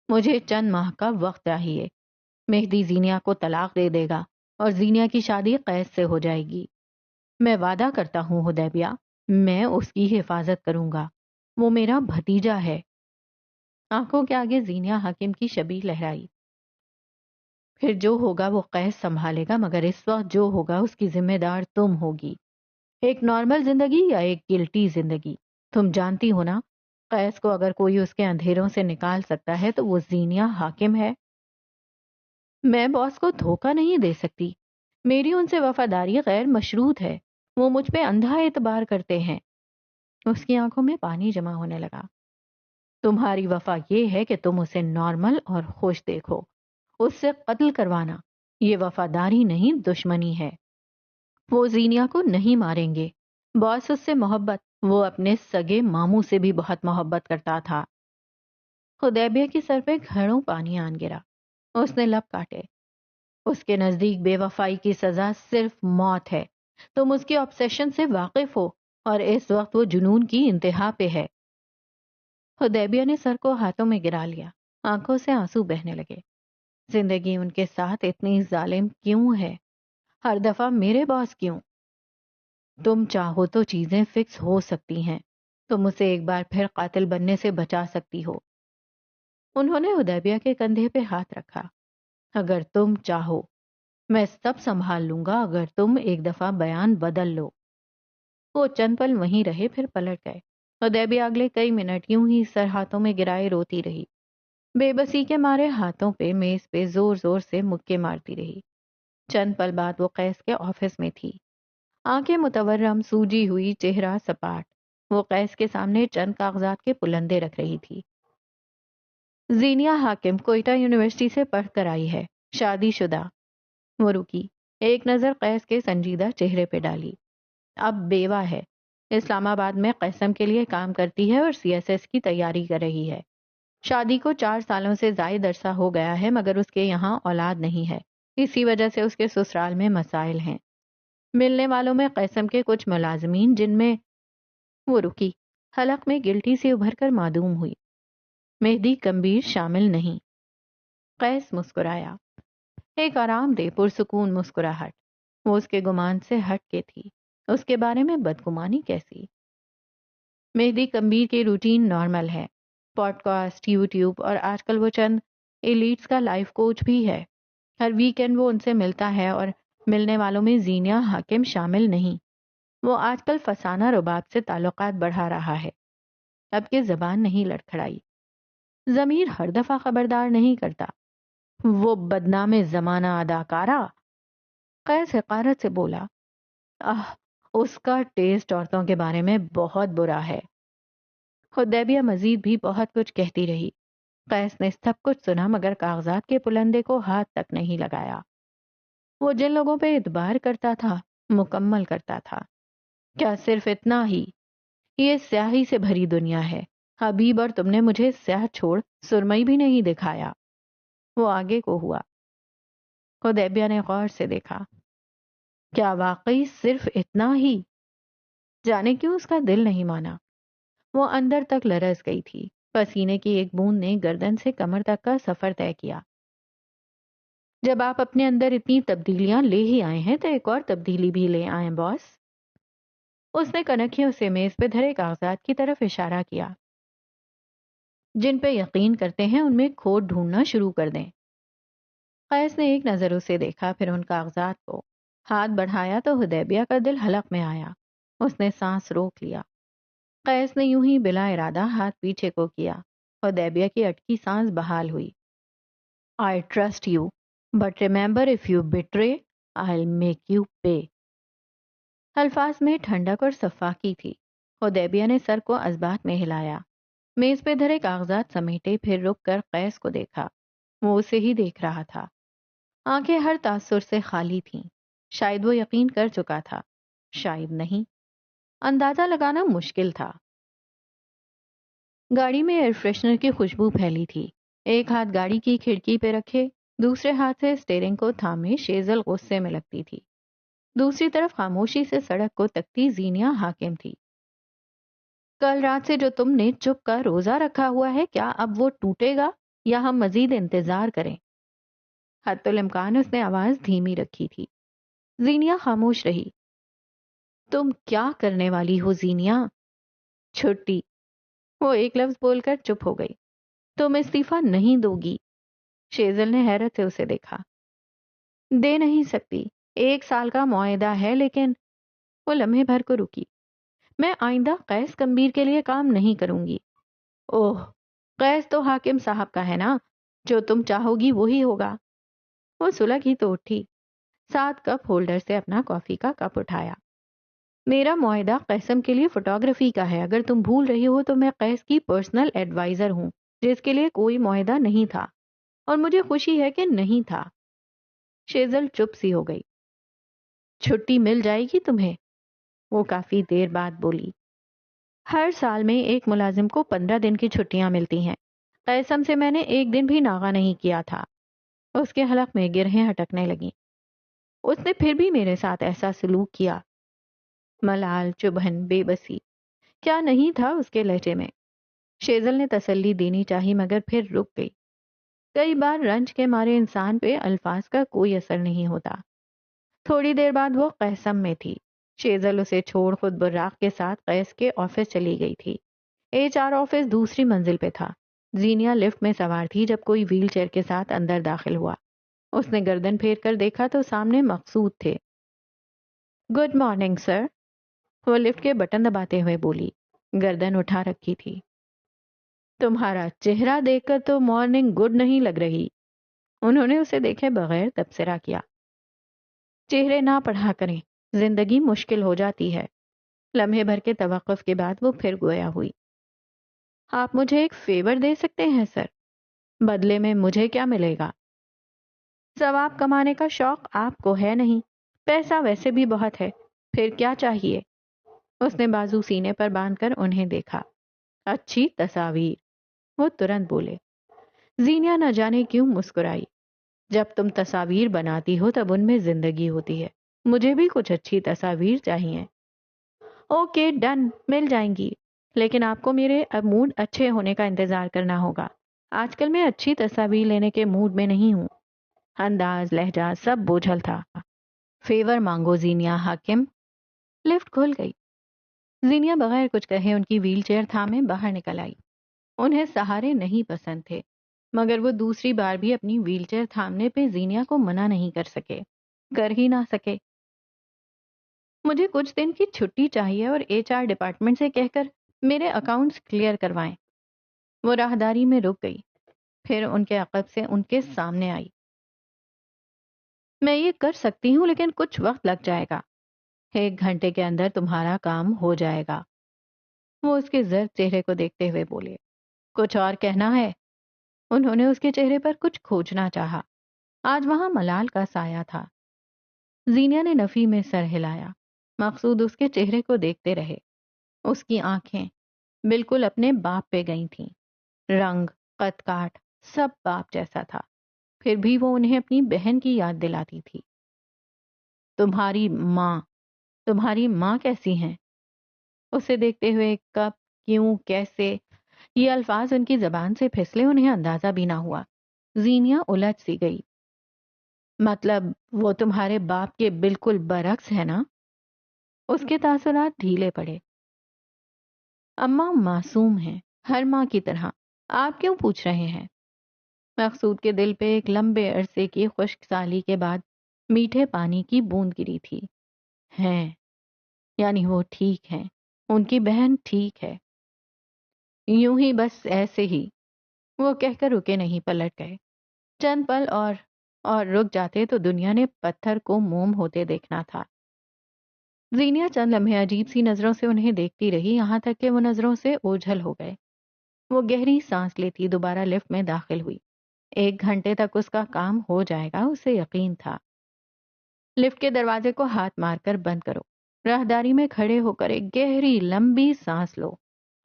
مجھے چند ماہ کا وقت چاہیے۔ مہدی زینیا کو طلاق دے دے گا اور زینیا کی شادی قیس سے ہو جائے گی۔ میں وعدہ کرتا ہوں حدیبیہ، میں اس کی حفاظت کروں گا۔ وہ میرا بھتیجا ہے۔ آنکھوں کے آگے زینیا حاکم کی شبیہ لہرائی۔ پھر جو ہوگا وہ قیس سنبھالے گا، مگر اس وقت جو ہوگا اس کی ذمہ دار تم ہوگی۔ ایک نارمل زندگی یا ایک گلٹی زندگی؟ تم جانتی ہو نا، قیس کو اگر کوئی اس کے اندھیروں سے نکال سکتا ہے تو وہ زینیا حاکم ہے۔ میں باس کو دھوکہ نہیں دے سکتی۔ میری ان سے وفاداری غیر مشروط ہے۔ وہ مجھ پہ اندھا اعتبار کرتے ہیں۔ اس کی آنکھوں میں پانی جمع ہونے لگا۔ تمہاری وفا یہ ہے کہ تم اسے نارمل اور خوش دیکھو۔ اس سے قتل کروانا یہ وفاداری نہیں، دشمنی ہے۔ وہ زینیا کو نہیں ماریں گے۔ باس اس سے محبت، وہ اپنے سگے ماموں سے بھی بہت محبت کرتا تھا۔ حدیبیہ کی سر پہ گھڑوں پانی آن گرا۔ اس نے لب کاٹے۔ اس کے نزدیک بے وفائی کی سزا صرف موت ہے۔ تم اس کی آبسیشن سے واقف ہو، اور اس وقت وہ جنون کی انتہا پہ ہے۔ حدیبیہ نے سر کو ہاتھوں میں گرا لیا۔ آنکھوں سے آنسو بہنے لگے۔ زندگی ان کے ساتھ اتنی ظالم کیوں ہے؟ ہر دفعہ میرے باس کیوں؟ تم چاہو تو چیزیں فکس ہو سکتی ہیں۔ تم اسے ایک بار پھر قاتل بننے سے بچا سکتی ہو۔ انہوں نے حدیبیہ کے کندھے پہ ہاتھ رکھا۔ اگر تم چاہو، میں سب سنبھال لوں گا اگر تم ایک دفعہ بیان بدل لو۔ وہ چند پل وہیں رہے، پھر پلٹ گئے۔ حدیبیہ اگلے کئی منٹ یوں ہی سر ہاتھوں میں گرائے روتی رہی۔ بے بسی کے مارے ہاتھوں پہ میز پہ زور زور سے مکے مارتی رہی۔ چند پل بعد وہ قیس کے آفس میں تھی۔ آنکھیں متورم، سوجی ہوئی، چہرہ سپاٹ۔ وہ قیس کے سامنے چند کاغذات کے پلندے رکھ رہی تھی۔ زینیا حاکم کوئٹہ یونیورسٹی سے پڑھ کر آئی ہے، شادی شدہ۔ وہ رکی، ایک نظر قیس کے سنجیدہ چہرے پہ ڈالی۔ اب بیوہ ہے، اسلام آباد میں قسم کے لیے کام کرتی ہے اور CSS کی تیاری کر رہی ہے۔ شادی کو 4 سالوں سے زائد عرصہ ہو گیا ہے، مگر اس کے یہاں اولاد نہیں ہے۔ اسی وجہ سے اس کے سسرال میں مسائل ہیں۔ ملنے والوں میں قسم کے کچھ ملازمین، جن میں وہ رکی، حلق میں گلٹی سے ابھر کر معدوم ہوئی، مہدی کمبیر شامل نہیں۔ قیس مسکرایا، ایک آرام دہ پرسکون مسکراہٹ۔ وہ اس کے گمان سے ہٹ کے تھی۔ اس کے بارے میں بدگمانی کیسی؟ مہدی کمبیر کی روٹین نارمل ہے، پوڈ کاسٹ، یوٹیوب، اور آج کل وہ چند ایلیٹس کا لائف کوچ بھی ہے۔ ہر ویکینڈ وہ ان سے ملتا ہے، اور ملنے والوں میں زینیا حاکم شامل نہیں۔ وہ آج کل فسانہ رباب سے تعلقات بڑھا رہا ہے۔ اب کی زبان نہیں لڑکھڑائی۔ ضمیر ہر دفعہ خبردار نہیں کرتا۔ وہ بدنام زمانہ اداکارہ! قیس حقارت سے بولا۔ اس کا ٹیسٹ عورتوں کے بارے میں بہت برا ہے۔ حدیبیہ مزید بھی بہت کچھ کہتی رہی۔ قیس نے سب کچھ سنا، مگر کاغذات کے پلندے کو ہاتھ تک نہیں لگایا۔ وہ جن لوگوں پہ اعتبار کرتا تھا، مکمل کرتا تھا۔ کیا صرف اتنا ہی؟ یہ سیاہی سے بھری دنیا ہے حبیب، اور تم نے مجھے سیاہ چھوڑ سرمئی بھی نہیں دکھایا۔ وہ آگے کو ہوا۔ حدیبیہ نے غور سے دیکھا۔ کیا واقعی صرف اتنا ہی؟ جانے کیوں اس کا دل نہیں مانا۔ وہ اندر تک لرز گئی تھی۔ پسینے کی ایک بوند نے گردن سے کمر تک کا سفر طے کیا۔ جب آپ اپنے اندر اتنی تبدیلیاں لے ہی آئے ہیں تو ایک اور تبدیلی بھی لے آئیں باس۔ اس نے کنکھیوں سے میز پہ دھرے کاغذات کی طرف اشارہ کیا۔ جن پہ یقین کرتے ہیں ان میں کھوٹ ڈھونڈنا شروع کر دیں۔ قیس نے ایک نظر اسے دیکھا، پھر ان کاغذات کو۔ ہاتھ بڑھایا تو حدیبیہ کا دل حلق میں آیا۔ اس نے سانس روک لیا۔ قیس نے یوں ہی بلا ارادہ ہاتھ پیچھے کو کیا۔ حدیبیہ کی اٹکی سانس بحال ہوئی۔ I trust you, but remember if you betray, I'll make you pay. الفاظ میں ٹھنڈک اور صفاقی تھی۔ حدیبیہ نے سر کو ازبات میں ہلایا، میز پہ دھرے کاغذات سمیٹے، پھر رک کر قیس کو دیکھا۔ وہ اسے ہی دیکھ رہا تھا۔ آنکھیں ہر تاثر سے خالی تھیں۔ شاید وہ یقین کر چکا تھا، شاید نہیں۔ اندازہ لگانا مشکل تھا۔ گاڑی میں ایئر فریشنر کی خوشبو پھیلی تھی۔ ایک ہاتھ گاڑی کی کھڑکی پہ رکھے، دوسرے ہاتھ سے اسٹیئرنگ کو تھامے شیزل غصے میں لگتی تھی۔ دوسری طرف خاموشی سے سڑک کو تکتی زینیا حاکم تھی۔ کل رات سے جو تم نے چپ کا روزہ رکھا ہوا ہے، کیا اب وہ ٹوٹے گا یا ہم مزید انتظار کریں؟ حتی الامکان اس نے آواز دھیمی رکھی تھی۔ زینیا خاموش رہی۔ تم کیا کرنے والی ہو زینیا؟ چھٹی۔ وہ ایک لفظ بول کر چپ ہو گئی۔ تم استعفیٰ نہیں دو گی؟ شیزل نے حیرت سے اسے دیکھا۔ دے نہیں سکتی، 1 سال کا معاہدہ ہے، لیکن وہ لمحے بھر کو رکی۔ میں آئندہ قیس کمبیر کے لیے کام نہیں کروں گی۔ اوہ، قیس تو حاکم صاحب کا ہے نا، جو تم چاہو گی وہی ہوگا۔ وہ سلگ ہی تو اٹھی، 7 کپ ہولڈر سے اپنا کافی کا کپ اٹھایا۔ میرا معاہدہ قیسم کے لیے فوٹوگرافی کا ہے۔ اگر تم بھول رہی ہو تو میں قیس کی پرسنل ایڈوائزر ہوں، جس کے لیے کوئی معاہدہ نہیں تھا، اور مجھے خوشی ہے کہ نہیں تھا۔ شیزل چپ سی ہو گئی۔ چھٹی مل جائے گی تمہیں؟ وہ کافی دیر بعد بولی۔ ہر سال میں ایک ملازم کو 15 دن کی چھٹیاں ملتی ہیں۔ قیسم سے میں نے ایک دن بھی ناغہ نہیں کیا تھا۔ اس کے حلق میں گرہیں ہٹکنے لگیں۔ اس نے پھر بھی میرے ساتھ ایسا سلوک کیا۔ ملال، چبھن، بے بسی، کیا نہیں تھا اس کے لہجے میں؟ شیزل نے تسلی دینی چاہی مگر پھر رک گئی۔ کئی بار رنج کے مارے انسان پہ الفاظ کا کوئی اثر نہیں ہوتا۔ تھوڑی دیر بعد وہ قیسم میں تھی۔ شیزل اسے چھوڑ خود براق کے ساتھ قیس کے آفس چلی گئی تھی۔ HR آفس دوسری منزل پہ تھا۔ زینیا لفٹ میں سوار تھی جب کوئی ویل چیئر کے ساتھ اندر داخل ہوا۔ اس نے گردن پھیر کر دیکھا تو سامنے مقصود تھے۔ گڈ مارننگ سر، وہ لفٹ کے بٹن دباتے ہوئے بولی، گردن اٹھا رکھی تھی۔ تمہارا چہرہ دیکھ کر تو مارننگ گڈ نہیں لگ رہی۔ انہوں نے اسے دیکھے بغیر تبصرہ کیا۔ چہرے نہ پڑھا کریں، زندگی مشکل ہو جاتی ہے۔ لمحے بھر کے توقف کے بعد وہ پھر گویا ہوئی۔ آپ مجھے ایک فیور دے سکتے ہیں سر؟ بدلے میں مجھے کیا ملے گا؟ ثواب کمانے کا شوق آپ کو ہے نہیں، پیسہ ویسے بھی بہت ہے، پھر کیا چاہیے؟ اس نے بازو سینے پر باندھ کر انہیں دیکھا۔ اچھی تصاویر، وہ ترنت بولے۔ زینیا نہ جانے کیوں مسکرائی۔ جب تم تصاویر بناتی ہو تب ان میں زندگی ہوتی ہے۔ مجھے بھی کچھ اچھی تصاویر چاہیے۔ اوکے ڈن، مل جائیں گی، لیکن آپ کو میرے موڈ اچھے ہونے کا انتظار کرنا ہوگا۔ آج کل میں اچھی تصاویر لینے کے موڈ میں نہیں ہوں۔ انداز، لہجہ سب بوجھل تھا۔ فیور مانگو زینیا حاکم۔ لفٹ کھل گئی۔ زینیا بغیر کچھ کہے ان کی ویل چیئر تھامے باہر نکل آئی۔ انہیں سہارے نہیں پسند تھے، مگر وہ دوسری بار بھی اپنی ویل چیئر تھامنے پہ زینیا کو منع نہیں کر سکے، کر ہی نہ سکے۔ مجھے کچھ دن کی چھٹی چاہیے اور HR ڈپارٹمنٹ سے کہہ کر میرے اکاؤنٹس کلیئر کروائیں۔ وہ راہداری میں رک گئی، پھر ان کے عقب سے ان کے سامنے آئی۔ میں یہ کر سکتی ہوں لیکن کچھ وقت لگ جائے گا۔ 1 گھنٹے کے اندر تمہارا کام ہو جائے گا۔ وہ اس کے زرد چہرے کو دیکھتے ہوئے بولے۔ کچھ اور کہنا ہے؟ انہوں نے اس کے چہرے پر کچھ کھوجنا چاہا۔ آج وہاں ملال کا سایہ تھا۔ زینیا نے نفی میں سر ہلایا۔ مقصود اس کے چہرے کو دیکھتے رہے۔ اس کی آنکھیں بالکل اپنے باپ پہ گئی تھیں۔ رنگ، قد کاٹ، سب باپ جیسا تھا، پھر بھی وہ انہیں اپنی بہن کی یاد دلاتی تھی۔ تمہاری ماں کیسی ہیں؟ اسے دیکھتے ہوئے کب، کیوں، کیسے، یہ الفاظ ان کی زبان سے پھسلے انہیں اندازہ بھی نہ ہوا۔ زینیا الجھ سی گئی۔ مطلب وہ تمہارے باپ کے بالکل برعکس ہے نا؟ اس کے تاثرات ڈھیلے پڑے۔ اماں معصوم ہیں، ہر ماں کی طرح، آپ کیوں پوچھ رہے ہیں؟ مقصود کے دل پہ ایک لمبے عرصے کی خشک سالی کے بعد میٹھے پانی کی بوند گری تھی۔ ہیں، یعنی وہ ٹھیک ہیں، ان کی بہن ٹھیک ہے۔ یوں ہی بس ایسے ہی، وہ کہہ کر رکے نہیں، پلٹ گئے۔ چند پل اور رک جاتے تو دنیا نے پتھر کو موم ہوتے دیکھنا تھا۔ زینیا چند لمحے عجیب سی نظروں سے انہیں دیکھتی رہی، یہاں تک کہ وہ نظروں سے اوجھل ہو گئے۔ وہ گہری سانس لیتی دوبارہ لفٹ میں داخل ہوئی۔ 1 گھنٹے تک اس کا کام ہو جائے گا، اسے یقین تھا۔ لفٹ کے دروازے کو ہاتھ مار کر بند کرو، راہداری میں کھڑے ہو کر ایک گہری لمبی سانس لو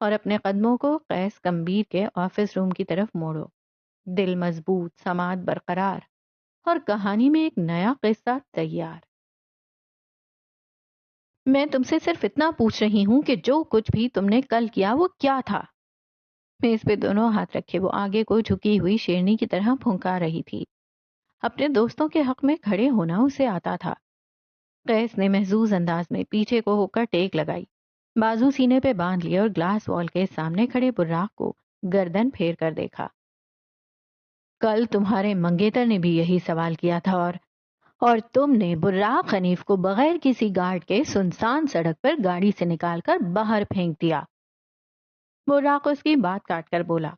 اور اپنے قدموں کو قیس کمبیر کے آفس روم کی طرف موڑو۔ دل مضبوط، سماعت برقرار، اور کہانی میں ایک نیا قصہ تیار۔ میں تم سے صرف اتنا پوچھ رہی ہوں کہ جو کچھ بھی تم نے کل کیا وہ کیا تھا؟ میز پہ دونوں ہاتھ رکھے وہ آگے کو جھکی ہوئی شیرنی کی طرح پھنکا رہی تھی۔ اپنے دوستوں کے حق میں کھڑے ہونا اسے آتا تھا۔ قیس نے محظوظ انداز میں پیچھے کو ہو کر ٹیک لگائی، بازو سینے پہ باندھ لیے اور گلاس وال کے سامنے کھڑے براق کو گردن پھیر کر دیکھا۔ کل تمہارے منگیتر نے بھی یہی سوال کیا تھا اور تم نے براق حنیف کو بغیر کسی گارڈ کے سنسان سڑک پر گاڑی سے نکال کر باہر پھینک دیا۔ براق اس کی بات کاٹ کر بولا،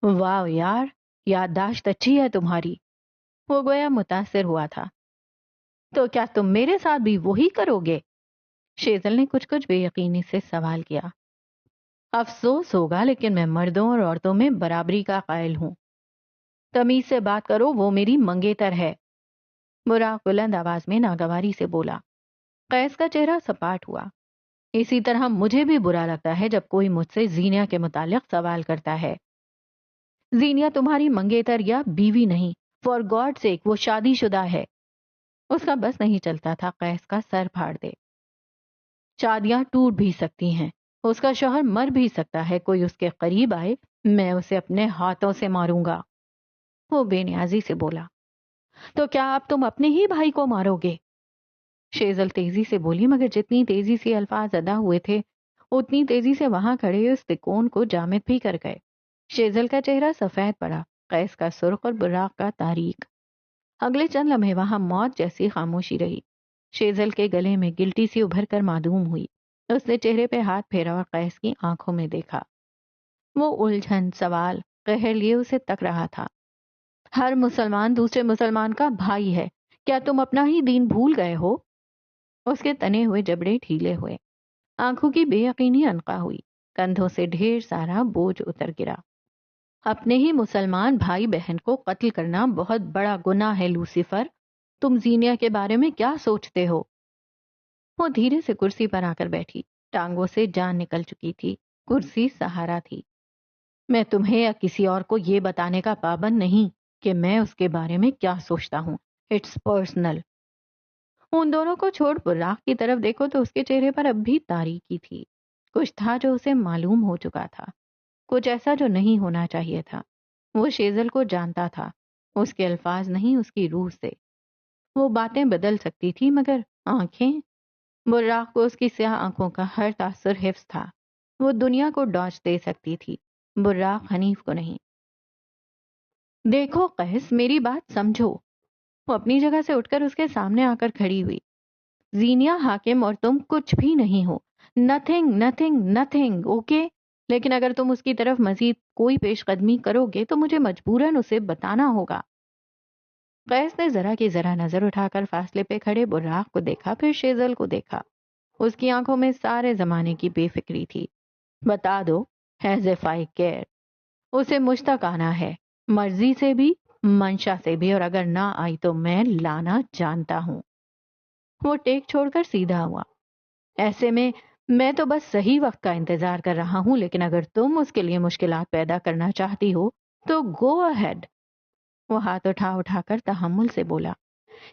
واہ یار، یادداشت اچھی ہے تمہاری۔ وہ گویا متاثر ہوا تھا۔ تو کیا تم میرے ساتھ بھی وہی کرو گے؟ شیزل نے کچھ بے یقینی سے سوال کیا۔ افسوس ہوگا لیکن میں مردوں اور عورتوں میں برابری کا قائل ہوں۔ تمیز سے بات کرو، وہ میری منگیتر ہے۔ براق بلند آواز میں ناگواری سے بولا۔ قیس کا چہرہ سپاٹ ہوا۔ اسی طرح مجھے بھی برا لگتا ہے جب کوئی مجھ سے زینیا کے متعلق سوال کرتا ہے۔ زینیا تمہاری منگیتر یا بیوی نہیں، فار گاڈ سیک وہ شادی شدہ ہے۔ اس کا بس نہیں چلتا تھا قیس کا سر پھاڑ دے۔ شادیاں ٹوٹ بھی سکتی ہیں، اس کا شوہر مر بھی سکتا ہے، کوئی اس کے قریب آئے میں اسے اپنے ہاتھوں سے ماروں گا۔ وہ بے نیازی سے بولا، تو کیا اب تم اپنے ہی بھائی کو مارو گے؟ شیزل تیزی سے بولی، مگر جتنی تیزی سے الفاظ ادا ہوئے تھے اتنی تیزی سے وہاں کھڑے اس تکون کو جامد بھی کر گئے۔ شیزل کا چہرہ سفید پڑا، قیس کا سرخ اور براق کا تاریک۔ اگلے چند لمحے وہاں موت جیسی خاموشی رہی۔ شیزل کے گلے میں گلٹی سی ابھر کر معدوم ہوئی۔ اس نے چہرے پہ ہاتھ پھیرا اور قیس کی آنکھوں میں دیکھا۔ وہ الجھن، سوال، قہر لیے اسے تک رہا تھا۔ ہر مسلمان دوسرے مسلمان کا بھائی ہے، کیا تم اپنا ہی دین بھول گئے ہو؟ اس کے تنے ہوئے جبڑے ڈھیلے ہوئے، آنکھوں کی بے یقینی عنقا ہوئی، کندھوں سے ڈھیر سارا بوجھ اتر گرا۔ اپنے ہی مسلمان بھائی بہن کو قتل کرنا بہت بڑا گناہ ہے لوسیفر، تم زینیا کے بارے میں کیا سوچتے ہو؟ وہ دھیرے سے کرسی پر آ کر بیٹھی، ٹانگوں سے جان نکل چکی تھی، کرسی سہارا تھی۔ میں تمہیں یا کسی اور کو یہ بتانے کا پابند نہیں کہ میں اس کے بارے میں کیا سوچتا ہوں، اٹس پرسنل۔ ان دونوں کو چھوڑ براق کی طرف دیکھو تو اس کے چہرے پر اب بھی تاریکی تھی، کچھ تھا جو اسے معلوم ہو چکا تھا، کچھ ایسا جو نہیں ہونا چاہیے تھا۔ وہ شیزل کو جانتا تھا، اس کے الفاظ نہیں، اس کی روح سے۔ وہ باتیں بدل سکتی تھی مگر آنکھیں، براق کو اس کی سیاہ آنکھوں کا ہر تاثر حفظ تھا۔ وہ دنیا کو ڈاج دے سکتی تھی، براق حنیف کو نہیں۔ دیکھو قیس، میری بات سمجھو۔ وہ اپنی جگہ سے اٹھ کر اس کے سامنے آ کر کھڑی ہوئی۔ زینیا حاکم اور تم کچھ بھی نہیں ہو، نتھنگ نتھنگ نتھنگ، اوکے؟ لیکن اگر تم اس کی طرف مزید کوئی پیش قدمی کرو گے تو مجھے مجبوراً اسے بتانا ہوگا۔ قیس نے ذرا کی ذرا نظر اٹھا کر فاصلے پہ کھڑے براق کو دیکھا، پھر شیزل کو دیکھا۔ اس کی آنکھوں میں سارے زمانے کی بے فکری تھی۔ بتا دو، ایز اف آئی کیئر۔ اسے مجھ تک آنا ہے، مرضی سے بھی، منشا سے بھی، اور اگر نہ آئی تو میں لانا جانتا ہوں۔ وہ ٹیک چھوڑ کر سیدھا ہوا۔ ایسے میں تو بس صحیح وقت کا انتظار کر رہا ہوں، لیکن اگر تم اس کے لیے مشکلات پیدا کرنا چاہتی ہو تو گو اہیڈ۔ وہ ہاتھ اٹھا کر تحمل سے بولا۔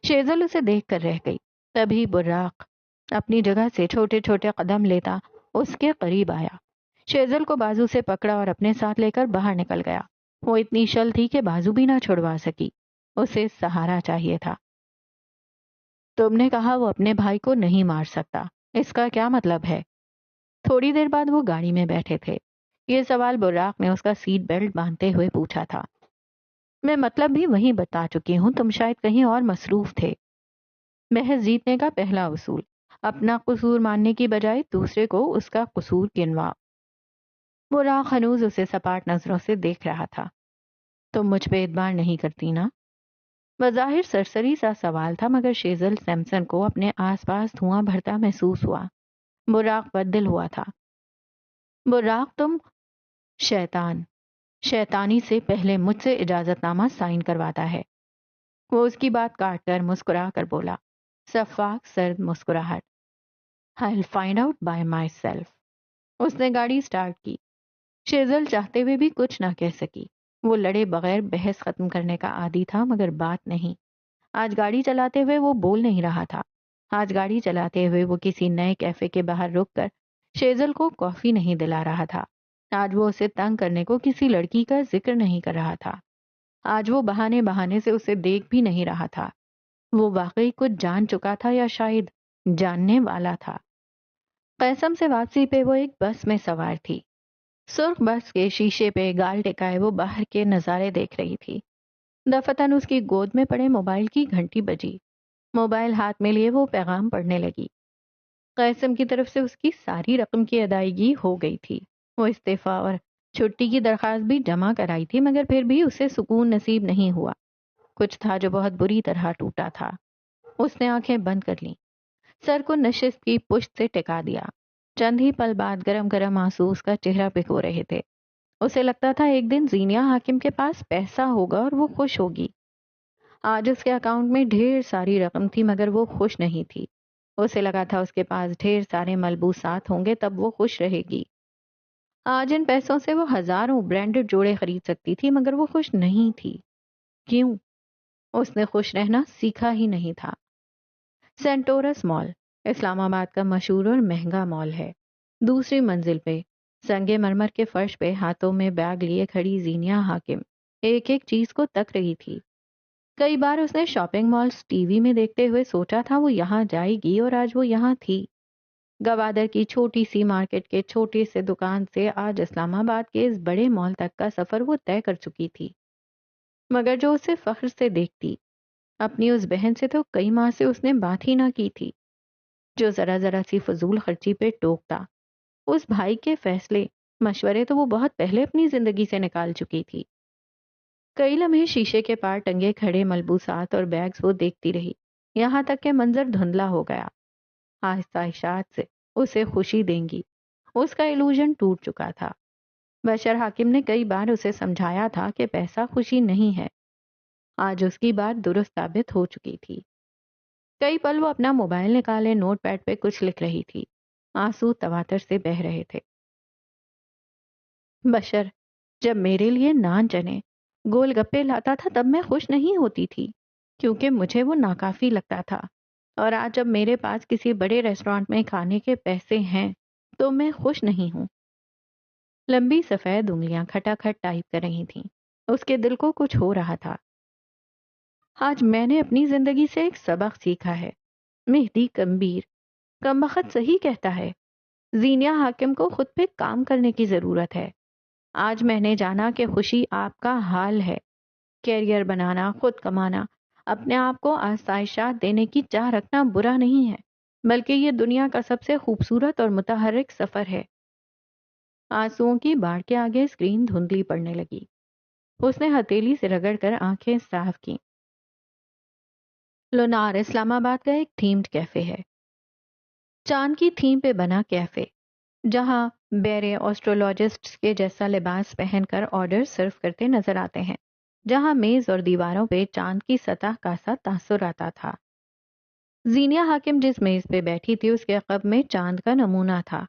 شیزل اسے دیکھ کر رہ گئی۔ تبھی براق اپنی جگہ سے چھوٹے چھوٹے قدم لیتا اس کے قریب آیا، شیزل کو بازو سے پکڑا اور اپنے ساتھ لے کر باہر نکل گیا۔ وہ اتنی شل تھی کہ بازو بھی نہ چھڑوا سکی، اسے سہارا چاہیے تھا۔ تم نے کہا وہ اپنے بھائی کو نہیں مار سکتا، اس کا کیا مطلب ہے؟ تھوڑی دیر بعد وہ گاڑی میں بیٹھے تھے۔ یہ سوال براق نے اس کا سیٹ بیلٹ باندھتے ہوئے پوچھا تھا۔ میں مطلب بھی وہیں بتا چکی ہوں، تم شاید کہیں اور مصروف تھے۔ محض جیتنے کا پہلا اصول، اپنا قصور ماننے کی بجائے دوسرے کو اس کا قصور گنواؤ۔ وہ راہ ہنوز اسے سپاٹ نظروں سے دیکھ رہا تھا۔ تم مجھ پہ اعتبار نہیں کرتی نا؟ بظاہر سرسری سا سوال تھا، مگر شیزل سیمسن کو اپنے آس پاس دھواں بھرتا محسوس ہوا۔ براق بدل ہوا تھا۔ براق، تم شیطان شیطانی سے پہلے مجھ سے اجازت نامہ سائن کرواتا ہے۔ وہ اس کی بات کاٹ کر مسکرا کر بولا، شفاق سرد مسکراہٹ۔ I'll find out by myself۔ اس نے گاڑی سٹارٹ کی۔ شیزل چاہتے ہوئے بھی کچھ نہ کہہ سکی۔ وہ لڑے بغیر بحث ختم کرنے کا عادی تھا، مگر بات نہیں۔ آج گاڑی چلاتے ہوئے وہ بول نہیں رہا تھا۔ آج گاڑی چلاتے ہوئے وہ کسی نئے کیفے کے باہر رک کر شیزل کو کافی نہیں دلا رہا تھا۔ آج وہ اسے تنگ کرنے کو کسی لڑکی کا ذکر نہیں کر رہا تھا۔ آج وہ بہانے بہانے سے اسے دیکھ بھی نہیں رہا تھا۔ وہ واقعی کچھ جان چکا تھا یا شاید جاننے والا تھا۔ قیصم سے واپسی پہ وہ ایک بس میں سوار تھی۔ سرخ بس کے شیشے پہ گال ٹکائے وہ باہر کے نظارے دیکھ رہی تھی۔ دفتن اس کی گود میں پڑے موبائل کی گھنٹی بجی۔ موبائل ہاتھ میں لیے وہ پیغام پڑھنے لگی۔ قیصم کی طرف سے اس کی ساری رقم کی ادائیگی ہو گئی تھی۔ وہ استعفیٰ اور چھٹی کی درخواست بھی جمع کرائی تھی، مگر پھر بھی اسے سکون نصیب نہیں ہوا۔ کچھ تھا جو بہت بری طرح ٹوٹا تھا۔ اس نے آنکھیں بند کر لیں، سر کو نشست کی پشت سے ٹکا دیا۔ چند ہی پل بعد گرم گرم آنسو اس کا چہرہ بھگو رہے تھے۔ اسے لگتا تھا ایک دن زینیا حاکم کے پاس پیسہ ہوگا اور وہ خوش ہوگی۔ آج اس کے اکاؤنٹ میں ڈھیر ساری رقم تھی، مگر وہ خوش نہیں تھی۔ اسے لگا تھا اس کے پاس ڈھیر سارے ملبوسات ہوں گے تب وہ خوش رہے گی۔ آج ان پیسوں سے وہ ہزاروں برانڈڈ جوڑے خرید سکتی تھی، مگر وہ خوش نہیں تھی۔ کیوں؟ اس نے خوش رہنا سیکھا ہی نہیں تھا۔ سینٹورس مال اسلام آباد کا مشہور اور مہنگا مال ہے۔ دوسری منزل پہ سنگے مرمر کے فرش پہ ہاتھوں میں بیگ لیے کھڑی زینیا حاکم ایک ایک چیز کو تک رہی تھی۔ کئی بار اس نے شاپنگ مالز ٹی وی میں دیکھتے ہوئے سوچا تھا وہ یہاں جائے گی، اور آج وہ یہاں تھی۔ گوادر کی چھوٹی سی مارکیٹ کے چھوٹے سے دکان سے آج اسلام آباد کے اس بڑے مال تک کا سفر وہ طے کر چکی تھی۔ مگر جو اسے فخر سے دیکھتی، اپنی اس بہن سے تو کئی ماہ سے اس نے بات ہی نہ کی تھی۔ جو ذرا ذرا سی فضول خرچی پہ ٹوکتا، اس بھائی کے فیصلے مشورے تو وہ بہت پہلے اپنی زندگی سے نکال چکی تھی۔ کئی لمحے شیشے کے پار ٹنگے کھڑے ملبوسات اور بیگز وہ دیکھتی رہی، یہاں تک کہ منظر دھندلا ہو گیا۔ آہستہ اشاعت سے اسے خوشی دیں گی، اس کا ایلوژن ٹوٹ چکا تھا۔ بشر حاکم نے کئی بار اسے سمجھایا تھا کہ پیسہ خوشی نہیں ہے۔ آج اس کی بات درست ثابت ہو چکی تھی۔ کئی پل وہ اپنا موبائل نکالے نوٹ پیڈ پہ کچھ لکھ رہی تھی۔ آنسو تواتر سے بہہ رہے تھے۔ بشر جب میرے لیے نان چنے گول گپے لاتا تھا تب میں خوش نہیں ہوتی تھی، کیونکہ مجھے وہ ناکافی لگتا تھا، اور آج جب میرے پاس کسی بڑے ریسٹورانٹ میں کھانے کے پیسے ہیں تو میں خوش نہیں ہوں۔ لمبی سفید انگلیاں کھٹا کھٹ ٹائپ کر رہی تھیں۔ اس کے دل کو کچھ ہو رہا تھا۔ آج میں نے اپنی زندگی سے ایک سبق سیکھا ہے۔ مہدی کمبیر کمبخت صحیح کہتا ہے۔ زینیا حاکم کو خود پہ کام کرنے کی ضرورت ہے۔ آج میں نے جانا کہ خوشی آپ کا حال ہے۔ کیریئر بنانا، خود کمانا، اپنے آپ کو آسائشات دینے کی چاہ رکھنا برا نہیں ہے، بلکہ یہ دنیا کا سب سے خوبصورت اور متحرک سفر ہے۔ آنسوؤں کی باڑھ کے آگے اسکرین دھندلی پڑنے لگی۔ اس نے ہتھیلی سے رگڑ کر آنکھیں صاف کیں۔ لونار اسلام آباد کا ایک تھیمڈ کیفے ہے۔ چاند کی تھیم پہ بنا کیفے، جہاں بیرے آسٹرولوجسٹس کے جیسا لباس پہن کر آرڈر سرو کرتے نظر آتے ہیں، جہاں میز اور دیواروں پہ چاند کی سطح کا سا تاثر آتا تھا۔ زینیا حاکم جس میز پہ بیٹھی تھی اس کے عقب میں چاند کا نمونہ تھا،